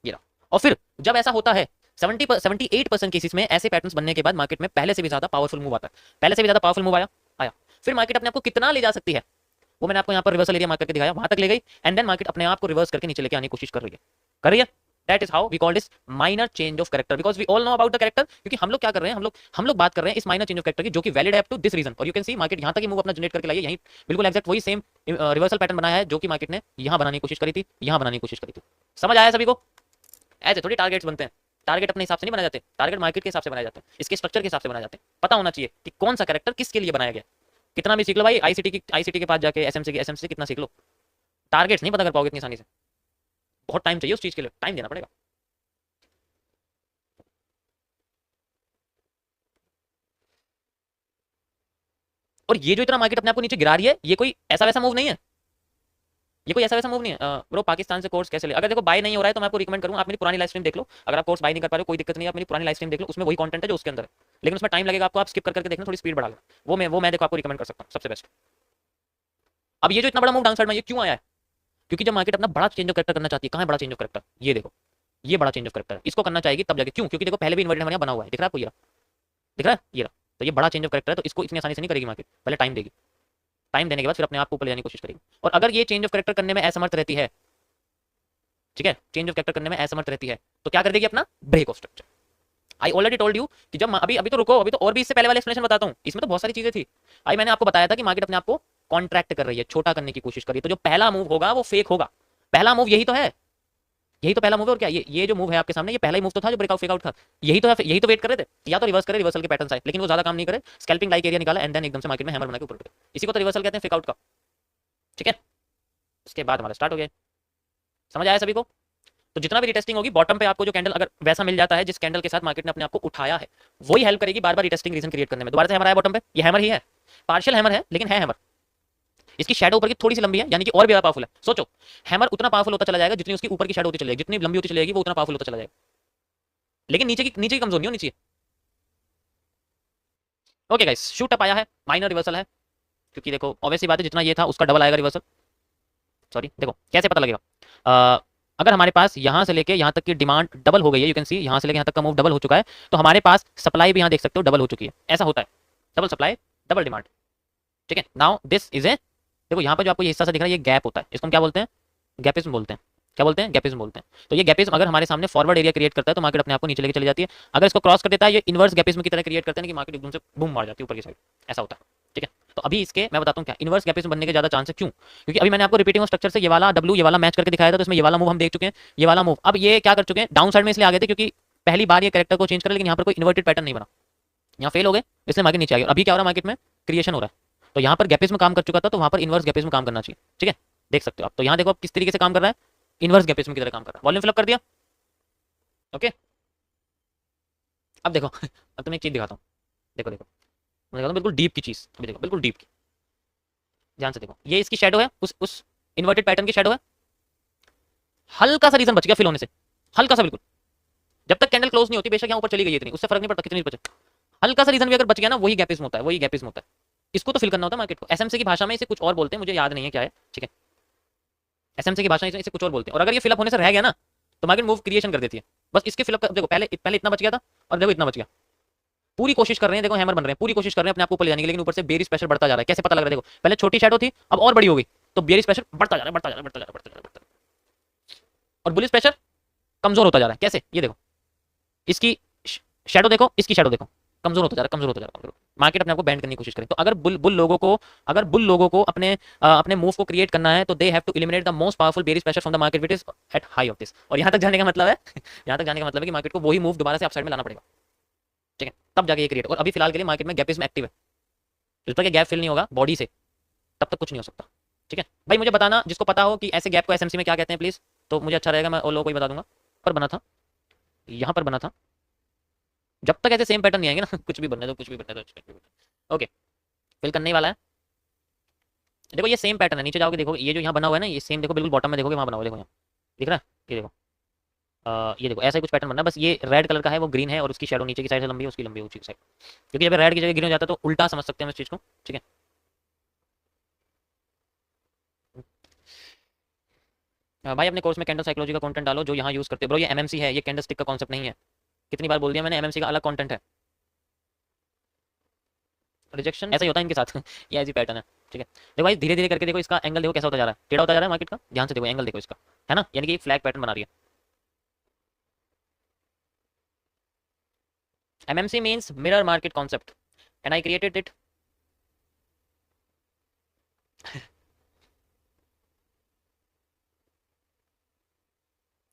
ये रहा। और फिर जब ऐसा होता है 78% केसेस में ऐसे पैटर्न्स बनने के बाद मार्केट में पहले से भी ज्यादा पावरफुल मूव आता है, पहले से भी ज्यादा पावरफुल मूव आया। फिर मार्केट अपने आप को कितना ले जा सकती है वो मैंने आपको यहाँ पर रिवर्सल एरिया मार्क करके दिखाया, वहां तक ले गई, एंड देन मार्केट अपने आप को रिवर्स करके नीचे लेके आने की कोशिश कर रही है। That is how we call this minor change of character, because we all know about the character. क्योंकि हम लोग क्या कर रहे हैं, हम लोग बात कर रहे हैं इस माइनर चेंज ऑफ कैरेक्टर की, जो कि वैलिड है अप टू दिस रीजन। और यू कैन सी मार्केट यहाँ तक ही मूव अपना जनरेट करके लाई है, यहीं बिल्कुल एक्जैक्ट वही सेम रिवर्सल पैटर्न बनाया है जो कि मार्केट ने यहाँ बनाने की कोशिश करी थी, यहाँ बनाने की कोशिश करी थी। समझ आया सभी को? ऐसे थोड़ी टारगेट्स बनते हैं, टारगेट अपने हिसाब से नहीं बनाए जाते, टारगेट मार्केट के हिसाब से बनाए जाते हैं, इसके स्ट्रक्चर के हिसाब से बनाए जाते हैं। पता होना चाहिए कि कौन सा कैरेक्टर किसके लिए बनाया गया। कितना भी सीख लो भाई, आईसीटी के पास जाके एसएमसी कितना सीख लो, टारगेट्स नहीं पता कर पाओगे इतनी आसानी से, बहुत टाइम चाहिए उस चीज के लिए, टाइम देना पड़ेगा। और ये जो इतना मार्केट अपने आप को नीचे गिरा रही है, ये कोई ऐसा वैसा मूव नहीं है, ये कोई ऐसा वैसा मूव नहीं है। ब्रो पाकिस्तान से कोर्स कैसे ले, अगर देखो बाय नहीं हो रहा है तो मैं आपको रिकमेंड करूंगा आप मेरी पुरानी लाइव स्ट्रीम देख लो। अगर आप कोर्स बाय नहीं कर पा रहे हो कोई दिक्कत नहीं है, आप मेरी पुरानी लाइव स्ट्रीम देख लो, उसमें वही कंटेंट है जो उसके अंदर है, लेकिन उसमें टाइम लगेगा आपको, आप स्किप करके देखना, थोड़ी स्पीड बढ़ा लो, वो मैं देखो आपको रिकमेंड कर सकता हूँ सबसे बेस्ट। अब ये जो इतना बड़ा मूव डाउन साइड में ये क्यों आया है, क्योंकि जब मार्केट अपना बड़ा चेंज ऑफ कैरेक्टर करना चाहती है, कहाँ है बड़ा चेंज ऑफ कैरेक्टर, ये देखो, ये बड़ा चेंज ऑफ कैरेक्टर इसको करना चाहेगी तब जाके, क्यों, क्योंकि देखो पहले भी इन्वर्टेड हैमर बना हुआ है, दिख रहा है आपको, ये दिख रहा है, ये रहा, तो ये बड़ा चेंज ऑफ कैरेक्टर है, तो इसको इतनी आसानी से नहीं करेगी मार्केट, पहले टाइम देगी, टाइम देने के बाद फिर अपने आप को ऊपर ले जाने की कोशिश करेगी। और अगर ये चेंज ऑफ कैरेक्टर करने में असमर्थ रहती है, ठीक है, चेंज ऑफ कैरेक्टर करने में असमर्थ रहती है, तो क्या कर देगी, अपना break of structure. I already told you कि जब अभी तो रुको, अभी तो और भी इससे पहले वाले एक्सप्लेनेशन बताता हूँ, इसमें तो बहुत सारी चीजें थी। आई मैंने आपको बताया था कि मार्केट अपने आप को कॉन्ट्रैक्ट कर रही है, छोटा करने की कोशिश कर रही है, तो जो पहला मूव होगा वो फेक होगा। पहला मूव यही तो है, यही तो पहला मूव है, और क्या ये जो मूव है आपके सामने, ये पहला ही मूव तो था जो ब्रेकआउट फेकआउट था, यही तो है, यही तो वेट कर रहे थे, या तो रिवर्स करे, रिवर्सल के पैटर्न आए, लेकिन वो ज्यादा काम नहीं करे, स्कैल्पिंग लाइक एरिया निकाला एंड देन एकदम से मार्केट में हैमर बना के ऊपर, इसी को तो रिवर्सल कहते हैं फेकआउट का। ठीक है, उसके बाद हमारा स्टार्ट हो गया, समझ आया सभी को? तो जितना भी रिटेस्टिंग होगी बॉटम पे आपको जो कैंडल अगर वैसा मिल जाता है जिस कैंडल के साथ मार्केट ने अपने आप को उठाया है, वही हेल्प करेगी बार बार रिटेस्टिंग रीजन क्रिएट करने में। दोबारा से हैमर आया बॉटम पे, ये हैमर ही है, पार्शियल हैमर है लेकिन है हैमर, इसकी शैडो ऊपर की थोड़ी सी लंबी है, यानी कि और भी पावरफुल है। सोचो हैमर उतना पावरफुल होता चला जाएगा जितनी उसकी ऊपर की शैडो होती चली जाएगी, जितनी लंबी होती चली जाएगी वो उतना पावरफुल होता चला जाएगा, लेकिन नीचे की कमजोर नहीं होनी चाहिए। ओके गाइस, शूट अप आया है, माइनर रिवर्सल है, क्योंकि देखो ऑब्वियसली बात है जितना ये था उसका डबल आएगा रिवर्सल। सॉरी, देखो कैसे पता लगेगा, अगर हमारे पास यहाँ से लेके यहाँ तक की डिमांड डबल हो गई है, यू कैन सी यहाँ से लेके यहाँ तक का मूव डबल हो चुका है, तो हमारे पास सप्लाई भी यहाँ देख सकते हो डबल हो चुकी है, ऐसा होता है, डबल सप्लाई डबल डिमांड। ठीक है, नाउ दिस इज ए, देखो यहाँ पर जो आपको ये हिस्सा सा दिख रहा है ये गैप होता है, इसको हम क्या बोलते हैं, गैपिज्म बोलते हैं। क्या बोलते हैं, गैपिज्म बोलते हैं। तो ये गैपिज्म अगर हमारे सामने फॉरवर्ड एरिया क्रिएट करता है तो मार्केट अपने आप को नीचे लेके चली जाती है, अगर इसको क्रॉस कर देता है ये इनवर्स गैपिज्म की तरह क्रिएट करते हैं कि मार्केट एकदम से बूम मार जाती है ऊपर की साइड, ऐसा होता है। ठीक है, तो अभी इसके मैं बताता हूँ क्या इनवर्स गैपिज्म बनने के ज्यादा चांस है, क्यों, क्योंकि अभी मैंने आपको रिपीटिंग स्ट्रक्चर से ये वाला डब्ल्यू ये वाला मैच करके दिखाया था, तो इसमें ये वाला मूव हम देख चुके हैं, ये वाला मूव अब ये क्या कर चुके हैं, डाउन साइड में इसलिए आ गए थे क्योंकि पहली बार ये कैरेक्टर को चेंज कर, लेकिन यहाँ पर कोई इन्वर्टेड पैटर्न नहीं बना, यहाँ फेल हो गए, इसलिए मार्केट नीचे आ गया। अभी क्या हो रहा है, मार्केट में क्रिएशन हो रहा है, तो यहाँ पर गैपिज्म काम कर चुका था, तो वहाँ पर इनवर्स गैपिज्म काम करना चाहिए। ठीक है, देख सकते हो आप, तो यहाँ देखो आप किस तरीके से काम कर रहा है, इनवर्स गैपिज्म की तरह काम कर रहा है। वॉल्यूम फिलअप कर दिया, ओके। अब देखो अब तुम्हें एक चीज दिखाता हूँ, देखो देखो मैं दिखाता हूँ बिल्कुल डीप की चीज, अभी देखो बिल्कुल डीप की, ध्यान से देखो, ये इसकी शैडो है, उस इन्वर्टेड पैटर्न की शैडो है, हल्का सा रीजन बच गया फिल होने से, हल्का सा बिल्कुल, जब तक कैंडल क्लोज नहीं होती बेशक यहाँ ऊपर चली गई इतनी, उससे फर्क नहीं पड़ता कितनी बचे, हल्का सा रीजन भी अगर बच गया ना, वही गैपिज्म होता है, वही गैपिज्म होता है, इसको तो फिल करना होता है मार्केट को। एसएमसी की भाषा में इसे कुछ और बोलते हैं, मुझे याद नहीं है क्या है, ठीक है, एसएमसी की भाषा में इसे कुछ और बोलते हैं, और अगर ये फिलअप होने से रह गया ना तो मार्केट मूव क्रिएशन कर देती है, बस इसके फिलअप देखो, पहले इतना बच गया था और देखो इतना बच गया, पूरी कोशिश कर रहे हैं, देखो हैमर बन रहे हैं, पूरी कोशिश कर रहे हैं अपने आप को ऊपर ले जाने की, लेकिन ऊपर से बेरिश प्रेशर बढ़ता जा रहा है। कैसे पता लग रहा है, देखो पहले छोटी शैडो थी अब और बड़ी हो गई, तो बेरिश प्रेशर बढ़ता जा रहा है, बढ़ता जा रहा है, बढ़ता जा रहा है, बढ़ता जा रहा है, और बुलिश प्रेशर कमजोर होता जा रहा है। कैसे, ये देखो इसकी शैडो देखो, इसकी शैडो देखो, कमजोर होता जा रहा है, कमजोर होता जा रहा है, मार्केट अपने आप को बैंड करने की कोशिश करे। तो अगर बुल लोगों को अपने मूव को क्रिएट करना है तो they have to eliminate the most powerful bearish pressure from the market which is at high of this. और यहां तक जाने का मतलब है यहां तक जाने का मतलब है कि मार्केट को वही मूव दोबारा से अपसाइड में लाना पड़ेगा, ठीक है, तब जाके ये क्रिएट। और अभी फिलहाल के लिए मार्केट में गैपिज्म एक्टिव है, जिस पर गैप फिल नहीं होगा बॉडी से, तब तक कुछ नहीं हो सकता। ठीक है भाई, मुझे बताना जिसको पता हो कि ऐसे गैप को एसएमसी में क्या कहते हैं प्लीज, तो मुझे अच्छा रहेगा, मैं और लोगों को भी बता दूंगा। पर बना था, यहाँ पर बना था, जब तक ऐसे सेम पैटर्न नहीं आएंगे ना कुछ भी बनने दो, कुछ भी बनने दो। ओके, फिल करने ही वाला है। देखो ये सेम पैटर्न है, नीचे जाओगे देखो, ये जो यहाँ बना हुआ है ना, ये सेम देखो, बिल्कुल बॉटम में देखोगे वहाँ बना हुआ है, देखो यहाँ दिख रहा है, ये देखो। ये देखो ऐसा ही कुछ पैटर्न बनना है, बस ये रेड कलर का है, वो ग्रीन है, और उसकी शैडो नीचे की साइड से लंबी है, उसकी लंबी ऊंची की साइड, क्योंकि जब रेड की जगह ग्रीन हो जाता है तो उल्टा समझ सकते हैं इस चीज़ को। ठीक है भाई, अपने कोर्स में कैंडल साइकोलॉजी का कंटेंट डालो जो यहाँ यूज करते हो ब्रो, ये एमएमसी है, ये कैंडल स्टिक का कॉन्सेप्ट नहीं है। कितनी बार बोल दिया मैंने, एमएमसी का अलग कंटेंट है। रिजेक्शन ऐसा ही होता है इनके साथ ये ऐसी पैटर्न है। ठीक है देखो भाई, धीरे धीरे करके देखो इसका एंगल, देखो कैसा होता जा रहा है, टेढ़ा होता जा रहा है मार्केट का, ध्यान से देखो एंगल देखो इसका, है ना, यानी कि फ्लैग पैटर्न बना रही है। MMC means mirror market concept and I created it.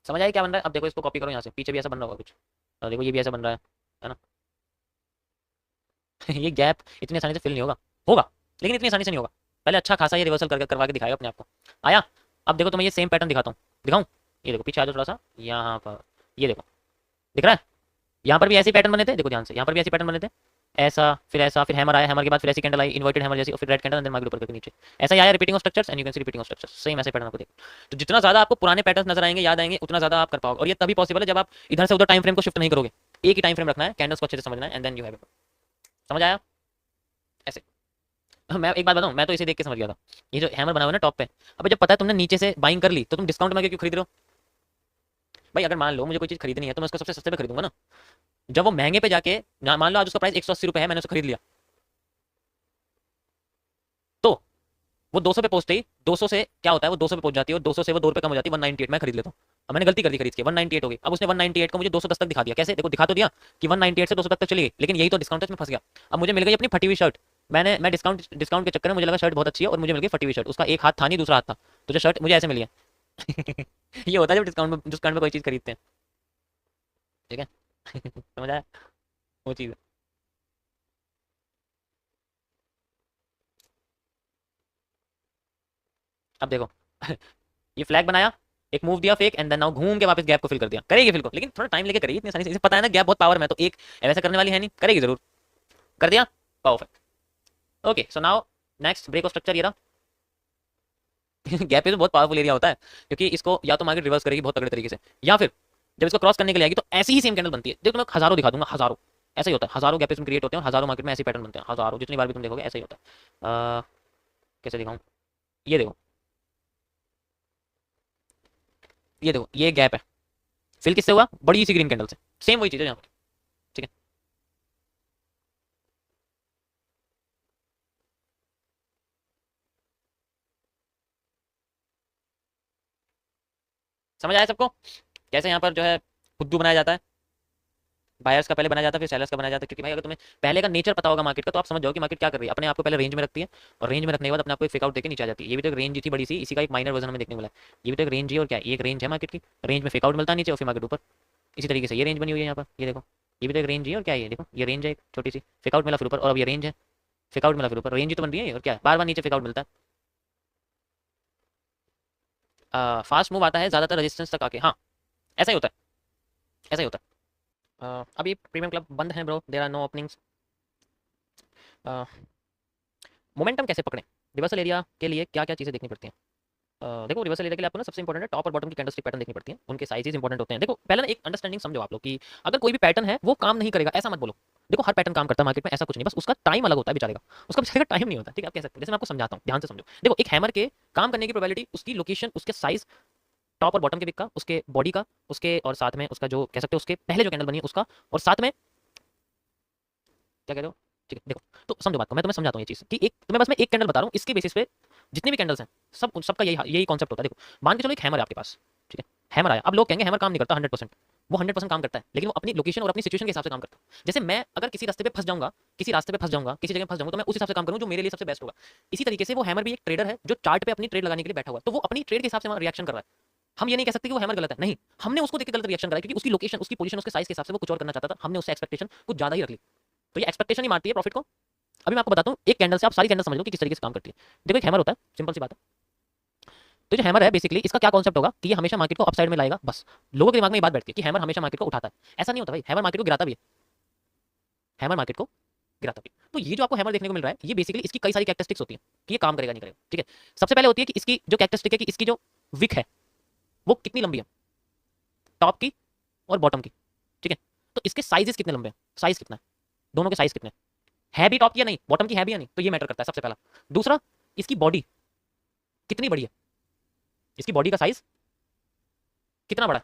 समझ आया क्या बन रहा है? अब देखो इसको कॉपी करो यहाँ से, पीछे भी ऐसा बन रहा होगा कुछ, और देखो ये भी ऐसा बन रहा है ना ये गैप इतनी आसानी से फिल नहीं होगा, होगा लेकिन इतनी आसानी से नहीं होगा। पहले अच्छा खासा ये रिवर्सल करके करवा के दिखाएगा अपने आप को। आया? अब देखो तुम्हें ये सेम पैटर्न दिखाता हूँ, दिखाऊं? ये देखो पीछे आ जाओ थोड़ा सा, यहाँ पर ये देखो, दिख रहा है? यहाँ पर भी ऐसे पैटर्न बने थे, देखो ध्यान से, यहाँ पर भी ऐसे पैटर्न बने थे, ऐसा फिर हैमर आया, हैमर के बाद फिर ऐसी कैंडल आई, इन्वर्टेड हैमर जैसी, और फिर रेड कैंडल, अंदर मार्केट ऊपर करके नीचे, ऐसा ही आया, repeating of structures and you can C repeating of structures, same ऐसे पैटर्न आपको देखो। तो जितना ज्यादा आपको पुराने पैटर्न नजर आएंगे, याद आएंगे, उतना ज्यादा आप कर पाओगे, और ये तभी पॉसिबल है जब आप इधर से उधर टाइम फ्रेम को शिफ्ट नहीं करोगे, एक ही टाइम फ्रेम रखना है, कैंडल्स को अच्छे से समझना है, and then you have it. समझ आया? ऐसे मैं एक बात बताऊं, मैं तो इसे देख के समझ गया था, ये जो हैमर बना हुआ है ना टॉप पे, अब जब पता है तुमने नीचे से बाइंग कर ली तो तुम डिस्काउंट में क्यों खरीद रहे हो भाई? अगर मान लो मुझे कोई चीज खरीदनी है तो मैं उसको सबसे सस्ते पे खरीदूंगा ना, जब वो महंगे पे जाके मान लो आज उसका प्राइस 180 रुपए है, मैंने उसको खरीद लिया, तो वो 200 पे पहुंचते ही 200 से क्या होता है, वो 200 पे पहुंच जाती है, और 200 से वो 2 रुपए कम हो जाती है, 198 मैं खरीद लेता हूँ। अब मैंने गलती कर दी खरीद के, 198 हो गई, अब उसने 198 को मुझे 210 तक दिखा दिया, कैसे? देखो दिखा तो दिया कि 198 से 200 तक चली गई, लेकिन यही तो डिस्काउंट में फंस गया। अब मुझे मिल गई अपनी फटी हुई शर्ट, मैं डिस्काउंट के चक्कर में मुझे लगा शर्ट बहुत अच्छी है, और मुझे मिल गई फटी हुई शर्ट, उसका एक हाथ था नहीं दूसरा हाथ था, तो जो शर्ट मुझे ऐसे मिली है ये होता है जब डिस्काउंट में कोई चीज़ खरीदते हैं। ठीक है समझ आया? वो चीज़ है। अब देखो ये फ्लैग बनाया, एक मूव दिया फेक, एंड देन नाउ घूम के वापस गैप को फिल कर दिया, करेगी फिल को, लेकिन थोड़ा टाइम लेके करेगी, इतनी आसानी से, इसे पता है ना गैप बहुत पावर में, तो एक वैसा करने वाली है नहीं, करेगी जरूर, कर दिया, perfect. Okay so now next break of structure ये रहा गैप पे तो बहुत पावरफुल एरिया होता है, क्योंकि इसको या तो मार्केट रिवर्स करेगी बहुत तगड़े तरीके से, या फिर जब इसको क्रॉस करने के लिए आएगी तो ऐसी ही सेम कैंडल बनती है। देखो मैं हजारों दिखा दूंगा, हजारों, ऐसा ही होता है, हजारों गैप इसमें क्रिएट होते हैं, और हजारों मार्केट में ऐसे पैटर्न बनते हैं, हजारों, जितनी बार भी तुम देखोगे ऐसा ही होता है। कैसे दिखाऊं? ये देखो, ये देखो, ये गैप है, फिल किससे हुआ? बड़ी सी ग्रीन कैंडल से, सेम वही चीज है यहाँ पर। ठीक है समझ आया सबको? कैसे यहाँ पर जो है खुद्दू बनाया जाता है, बायर्स का पहले बनाया जाता है फिर सेलर्स का बनाया जाता है, क्योंकि भाई अगर तुम्हें पहले का नेचर पता होगा मार्केट का, तो आप समझ जाओ कि मार्केट क्या कर रही है, अपने आप को पहले रेंज में रखती है, और रेंज में रखने के बाद अपने आप को एक फेकआउट देकर नीचे आ जाती है। ये भी तो एक रेंज थी बड़ी सी, इसी का एक माइनर वर्जन हमें देखने को मिला है। ये भी तो एक रेंज ही, और क्या है? ये एक रेंज है मार्केट की, रेंज में फेकआउट मिलता है नीचे और फिर मार्केट ऊपर, इसी तरीके से ये रेंज बनी हुई है यहाँ पर, ये देखो, ये भी तो एक रेंज ही है, और क्या है? ये देखो ये रेंज है एक छोटी सी, फेकआउट मिला फिर ऊपर, और अब ये रेंज है, फेकआउट मिला फिर ऊपर, रेंज ही तो बन रही है, और क्या है? बार बार नीचे फेकआउट मिलता है, फास्ट मूव आता है ज्यादातर रेजिस्टेंस तक आके, हाँ ऐसा ही होता है, ऐसा ही होता है। अभी प्रीमियम क्लब बंद है bro, there are no openings. Momentum कैसे पकड़ें? रिवर्सल एरिया के लिए क्या क्या चीज़ें देखनी पड़ती हैं? देखो रिवर्सल एरिया के लिए आपको ना सबसे इंपॉर्टेंट है टॉप और बॉटम की कैंडलस्टिक पैटर्न देखनी पड़ती है, उनके साइजेस इंपॉर्टेंट होते हैं। देखो पहले ना एक अंडरस्टैंडिंग समझो आप लोग कि अगर कोई भी पैटर्न है वो काम नहीं करेगा ऐसा मत बोलो। देखो हर पैटर्न काम करता है मार्केट में, ऐसा कुछ नहीं, बस उसका टाइम अलग होता है बेचारे का, उसका बेचारे का टाइम नहीं होता। ठीक है आप कह सकते हो, जैसे मैं आपको समझाता हूँ, ध्यान से समझो। देखो एक हैमर के काम करने की प्रोबेबिलिटी, उसकी लोकेशन, उसके साइज, टॉप और बॉटम के विक का, उसके बॉडी का, उसके और साथ में उसका जो कह सकते हो उसके पहले जो कैंडल बनी है उसका, और साथ में क्या कह रहे हो? ठीक है देखो, तो समझो बात को, मैं तुम्हें समझाता हूँ ये चीज़ कि एक तुम्हें बस मैं एक कैंडल बता रहा हूँ, इसके बेसिस पे जितने भी कैंडल्स हैं सब सबका यही यही कॉन्सेप्ट होता है। देखो मान के चलो एक हैमर है आपके पास, ठीक है, हैमर आया, अब लोग कहेंगे हैमर काम नहीं करता 100%, वो 100% काम करता है, लेकिन वो अपनी लोकेशन और अपनी सिचुएशन के हिसाब से काम करता है। जैसे मैं अगर किसी रास्ते पे फंस जाऊंगा, किसी रास्ते पे फंस जाऊंगा, किसी जगह फंस जाऊंगा, तो मैं उस हिसाब से काम करूँ जो मेरे लिए सबसे बेस्ट होगा। इसी तरीके से वो हैमर भी एक ट्रेडर है जो चार्ट पे अपनी ट्रेड लगाने के लिए बैठा हुआ है, तो वो अपनी ट्रेड के हिसाब से रिएक्शन कर रहा है। हम ये नहीं कह सकते कि वो हैमर गलत है, नहीं, हमने उसको देख के गलत रिएक्शन करा क्योंकि उसकी लोकेशन, उसकी पोजीशन, उसके साइज के हिसाब से वो कुछ और करना चाहता था, हमने उससे एक्सपेक्टेशन कुछ ज्यादा ही रख ली, तो ये एक्सपेक्टेशन ही मारती है प्रॉफिट को। अभी मैं आपको बताता हूँ एक कैंडल से आप सारी कैंडल समझ लो कि किस तरीके से काम करती है। देखो एक हैमर होता है, सिंपल सी बात है। तो जो हैमर है बेसिकली इसका क्या कॉन्सेप्ट होगा कि ये हमेशा मार्केट को अपसाइड में लाएगा। बस लोगों के दिमाग में ये बात बैठती है कि हैमर हमेशा मार्केट को उठाता है। ऐसा नहीं होता भाई, हैमर मार्केट को गिराता भी है, हैमर मार्केट को गिराता भी। तो ये जो आपको हैमर देखने को मिल रहा है ये बेसिकली इसकी कई सारी कैरेक्टरिस्टिक्स होती हैं कि ये काम करेगा नहीं करेगा, ठीक है। सबसे पहले होती है कि इसकी जो कैरेक्टरिस्टिक है कि इसकी जो विक है वो कितनी लंबी है, टॉप की और बॉटम की, ठीक है। तो इसके साइजेस कितने लंबे हैं, साइज कितना है, दोनों के साइज कितने है भी टॉप की या नहीं, बॉटम की है भी या नहीं, तो ये मैटर करता है सबसे पहला। दूसरा, इसकी बॉडी कितनी बड़ी है, इसकी बॉडी का साइज कितना बड़ा है।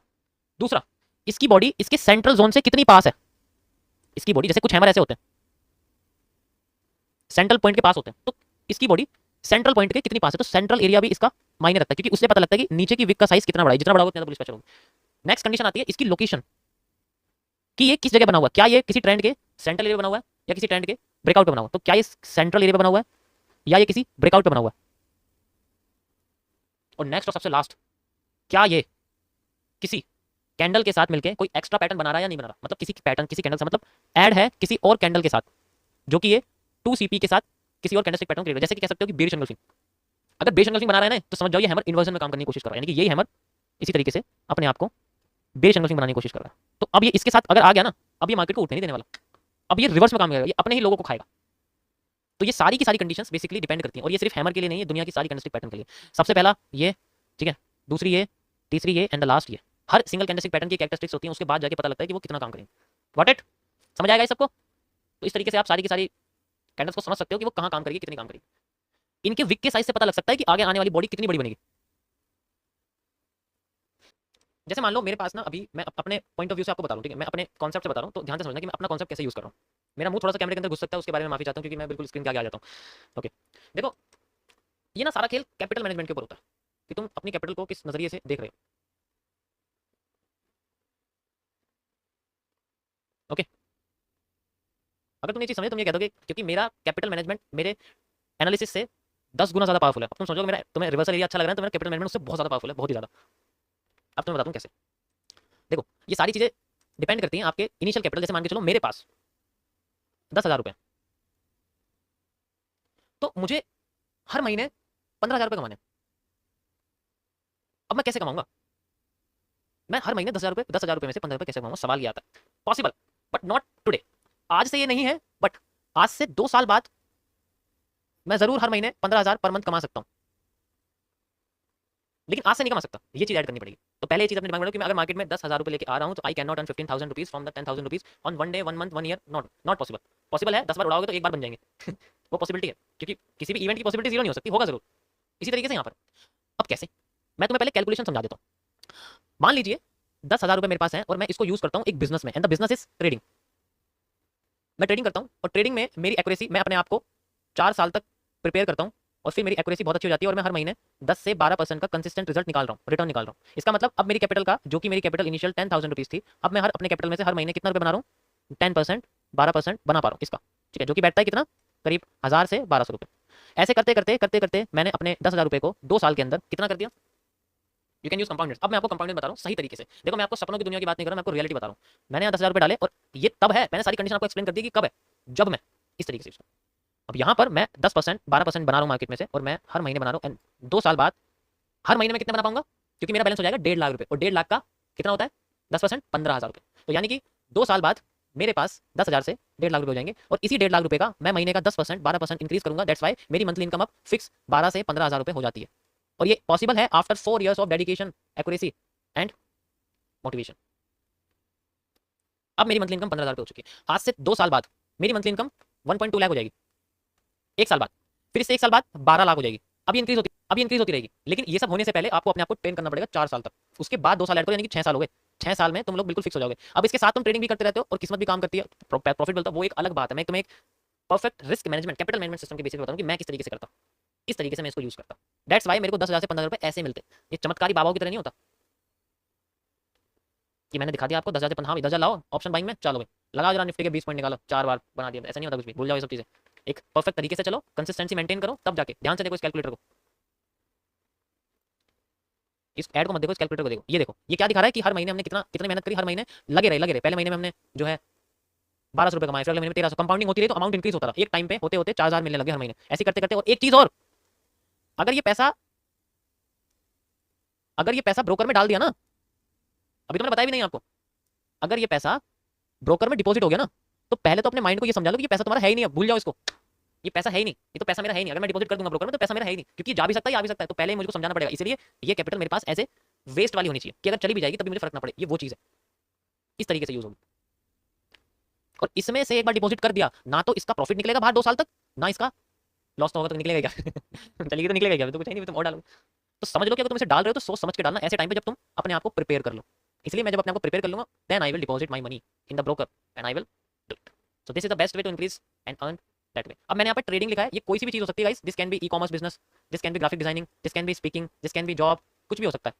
दूसरा, इसकी बॉडी इसके सेंट्रल जोन से कितनी पास है। इसकी बॉडी, जैसे कुछ हैमर ऐसे होते हैं सेंट्रल पॉइंट के पास होते हैं, तो इसकी बॉडी सेंट्रल पॉइंट के कितनी पास है। तो सेंट्रल एरिया भी इसका मायने रखता है क्योंकि उससे पता लगता है कि नीचे की विक का साइज कितना बड़ा है, जितना बड़ा होगा उतना पुलिस स्पेशल होगा। नेक्स्ट कंडीशन आती है इसकी लोकेशन, कि ये किस जगह बना हुआ है, क्या ये किसी ट्रेंड के सेंट्रल एरिया बना हुआ है या किसी ट्रेंड के ब्रेकआउट पे बना हुआ है। तो क्या ये सेंट्रल एरिया पे बना हुआ है या ये किसी ब्रेकआउट पे बना हुआ है। और नेक्स्ट और सबसे लास्ट, क्या ये किसी कैंडल के साथ मिलकर कोई एक्स्ट्रा पैटर्न बना रहा है या नहीं बना रहा, मतलब किसी पैटर्न किसी कैंडल से मतलब ऐड है किसी और कैंडल के साथ, जो कि ये 2CP के साथ किसी और कैंडलस्टिक पैटर्न क्रिएट, जैसे कि कह सकते हो कि बेरिश एंगल्फिंग। अगर बेरिश एंगल्फिंग बना रहा है ना तो समझ जाओ ये हैमर इन्वर्जन में काम करने की कोशिश कर रहा है, यानी कि ये हैमर इसी तरीके से अपने आप को बेरिश एंगल्फिंग बनाने की कोशिश कर रहा है। तो अब ये इसके साथ अगर आ गया ना, अब ये मार्केट को उठने नहीं देने वाला, अब ये रिवर्स में काम करेगा, ये अपने ही लोगों को खाएगा। तो ये सारी की सारी कंडीशंस बेसिकली डिपेंड करती हैं, और ये सिर्फ हैमर के लिए नहीं है, दुनिया की सारी कैंडलस्टिक पैटर्न के लिए। सबसे पहला ये, ठीक है, दूसरी ये, तीसरी ये एंड द लास्ट ये। हर सिंगल कैंडलस्टिक पैटर्न की कैरेक्टरिस्टिक्स होती हैं, उसके बाद जाके पता लगता है कि वो कितना काम करेंगे। गॉट इट, समझ आएगा ये सबको। तो इस तरीके से आप सारी की सारी कैंडल्स को समझ सकते हो कि वो कहाँ काम करेगी, कितनी काम करेगी। इनके विक के साइज से पता लग सकता है कि आगे आने वाली बॉडी कितनी बड़ी बनेगी। जैसे मान लो मेरे पास ना, अभी मैं अपने पॉइंट ऑफ व्यू से आपको बता रहा हूँ, ठीक है, मैं अपने कॉन्सेप्ट से बता रहा हूँ, तो ध्यान से समझना कि मैं अपना कॉन्सेप्ट कैसे यूज कर रहा हूँ। मेरा मुंह थोड़ा सा कैमरे के अंदर घुस सकता है, उसके बारे में माफी चाहता हूँ क्योंकि मैं बिल्कुल स्क्रीन के आगे आ जाता हूँ। ओके, देखो ये ना सारा खेल कैपिटल मैनेजमेंट के ऊपर होता है कि तुम अपनी कैपिटल को किस नजरिए से देख रहे हो। ओके, अगर तुम ये चीज समझे तुम ये कह दोगे क्योंकि मेरा कैपिटल मैनेजमेंट मेरे एनालिसिस से 10 गुना ज्यादा पावरफुल है। अब तुम समझो मेरा, तुम्हें रिवर्सल एरिया अच्छा लग रहा है तो मेरा कैपिटल मैनेजमेंट उससे बहुत ज्यादा पावरफुल है, बहुत ही ज्यादा। अब तुम्हें बताता हूँ कैसे। देखो ये सारी चीजें डिपेंड करती हैं आपके इनिशियल कैपिटल। जैसे मान के चलो मेरे पास 10,000 रुपए, तो मुझे हर महीने 15,000 रुपए कमाने। अब मैं कैसे कमाऊंगा, मैं हर महीने 10,000 रुपए, 10,000 रुपए में से 15 रुपए कैसे कमाऊंगा, सवाल ये आता है। Possible, but not today. आज से ये नहीं है, बट आज से 2 साल बाद मैं जरूर हर महीने 15,000 पर मंथ कमा सकता हूँ, लेकिन आज से नहीं कमा सकता। ये चीज ऐड करनी पड़ेगी। तो पहले ये चीज अपने दिमाग में रखो कि मैं अगर मार्केट में 10,000 रुपए लेके आ रहा हूँ तो I can not earn 15,000 rupees from the 10,000 rupees on 1 day, 1 month, 1 year. Not not possible. Possible है, 10 बार उड़ाओगे तो एक बार बन जाएंगे वो पॉसिबिलिटी है, क्योंकि किसी भी इवेंट की पॉसिबिलिटी जीरो नहीं हो सकती, होगा जरूर। इसी तरीके से यहाँ पर अब कैसे, मैं तुम्हें पहले कैलकुलेशन समझा देता हूँ। मान लीजिए 10,000 रुपए मेरे पास है और मैं इसको यूज करता हूँ एक बिजनेस में, and the business is trading. मैं ट्रेडिंग करता हूँ और ट्रेडिंग में मेरी एक्यूरेसी, मैं अपने आप को 4 साल तक प्रिपेयर करता हूँ और फिर मेरी एक्यूरेसी बहुत अच्छी हो जाती है और मैं हर महीने 10 से 12% का कंसिस्टेंट रिजल्ट निकाल रहा हूँ, रिटर्न निकाल रहा हूँ। इसका मतलब अब मेरी कैपिटल का, जो कि मेरी कैपिटल इनिशियल 10,000 रुपीज थी, अब मैं हर अपने कैपिटल में से हर महीने कितना रुपए बना रहा हूँ, 10%, 12% बना पा रहा हूँ इसका, ठीक है, जो कि बैठता है कितना, करीब 1,000 से 1,200 रुपए। ऐसे करते करते करते करते मैंने अपने 10,000 रुपए को 2 साल के अंदर कितना कर दिया। You can use compound. अब मैं आपको कंपाउंड बता रहा हूँ सही तरीके से। देखो मैं आपको सपनों की दुनिया की बात नहीं कर रहा, मैं आपको रियलिटी बता रहा हूँ। मैंने यहाँ 10,000 रुपए डाले और ये तब है, मैंने सारी कंडीशन आपको एक्सप्लेन कर दी कि कब है, जब मैं इस तरीके से। अब यहाँ पर मैं 10%, 12% बना रहा हूँ मार्केट में से, और मैं हर महीने बना रहा हूँ, एंड 2 साल बाद हर महीने में कितना बना पाऊंगा, क्योंकि मेरा बैलेंस हो जाएगा 1.5 लाख रुपए, और 1.5 लाख का कितना होता है 10%, 15,000 रुपए। तो यानी कि 2 साल बाद मेरे पास 10,000 से 1.5 लाख रुपए हो जाएंगे, और इसी 1.5 लाख रुपए का मैं महीने का 10%, 12% इंक्रीज करूंगा। दैट्स वाई मेरी मंथली इनकम अब फिक्स 12 से 15,000 रुपए हो जाती है, और ये पॉसिबल है after 4 years of dedication, accuracy and motivation. अब मेरी मंथली इनकम 15,000 रुपए हो चुकी है। आज से 2 साल बाद मेरी मंथली इनकम 1.2 लाख हो जाएगी, 1 साल बाद। फिर इससे 1 साल बाद 12 लाख हो जाएगी। अब ये इंक्रीज होती रहेगी, लेकिन ये सब होने से पहले आपको अपने आप को ट्रेन करना पड़ेगा 4 साल तक। उसके बाद 2 साल ऐड करो, यानी कि 6 साल हो गए। 6 साल में तुम लोग बिल्कुल फिक्स हो जाओगे। अब इसके साथ तुम ट्रेडिंग भी करते रहते हो और किस्मत भी काम करती है, प्रॉफिट मिलता है, वो एक अलग बात है। मैं तुम्हें एक perfect risk management, capital management system के बेसिस पे बताऊं कि मैं किस तरीके से करता हूं, इस तरीके से मैं इसको यूज करता हूं। दैट्स वाई मेरे को 10,000 से 15,000 रुपए ऐसे मिलते। ये चमत्कारी बाबाओं की तरह नहीं होता कि मैंने दिखा दिया आपको 10,000 से 15,000, हाँ 10,000 लाओ ऑप्शन बाइंग में, चलो भाई लगाओ जरा, निफ्टी के 20 पॉइंट निकालो, 4 बार बना दिया। ऐसा नहीं होता कुछ भी, भूल जाओ ये सब चीजें। एक परफेक्ट तरीके से चलो, कंसिस्टेंसी मेंटेन करो, तब जाके। ध्यान से देखो इस कैलकुलेटर को, इस ऐड को मत देखो, इस कैलकुलेटर को देखो। ये देखो ये क्या दिखा रहा है कि हर महीने हमने कितनी मेहनत करी, हर महीने लगे रहे। पहले महीने में हमने जो है 1200 कमाए, फिर अगले महीने में 1300, कंपाउंडिंग होती रही तो अमाउंट इंक्रीज होता रहा। एक टाइम पे होते होते 4000 मिलने लगे हर महीने, ऐसे करते करते। और एक चीज और, अगर ये पैसा ब्रोकर में डाल दिया ना, अभी तो मैंने बताया भी नहीं आपको, अगर ये पैसा ब्रोकर में डिपॉजिट हो गया ना, तो पहले तो अपने माइंड को ये समझा लो कि ये पैसा तुम्हारा है ही नहीं, अब भूल जाओ इसको, ये पैसा है ही नहीं, ये तो पैसा मेरा है ही नहीं। अगर मैं डिपॉजिट कर दूंगा ब्रोकर में तो पैसा मेरा है ही नहीं, क्योंकि जा भी सकता है आ भी सकता है, तो पहले मुझे समझाना पड़ेगा। इसलिए ये कैपिटल मेरे पास ऐसे वेस्ट वाली होनी चाहिए कि अगर चली भी जाएगी तभी मुझे फर्क ना पड़े, ये वो चीज है, इस तरीके से यूज होगी। और इसमें से एक बार डिपॉजिट कर दिया ना, तो इसका प्रॉफिट निकलेगा बाहर 2 साल तक, ना इसका लॉस तो होगा, तो निकलेगा क्या चलिए तो निकलेगा क्या, तो कुछ है नहीं, तुम और डालोगे। तो समझ लो कि अगर तुम इसे डाल रहे हो तो सोच समझ के डालना, ऐसे टाइम पे जब तुम अपने आप को प्रिपेयर कर लो। इसलिए मैं जब अपने आप को प्रिपेयर कर लूंगा, then I will deposit my money in the broker and I will do it. So this is the best way to increase and earn that way. अब मैंने यहाँ पर ट्रेडिंग लिखा है, ये कोई सी भी चीज हो सकती है guys, this can be e commerce business, this can be graphic designing, this can be speaking, this can be job, कुछ भी हो सकता है।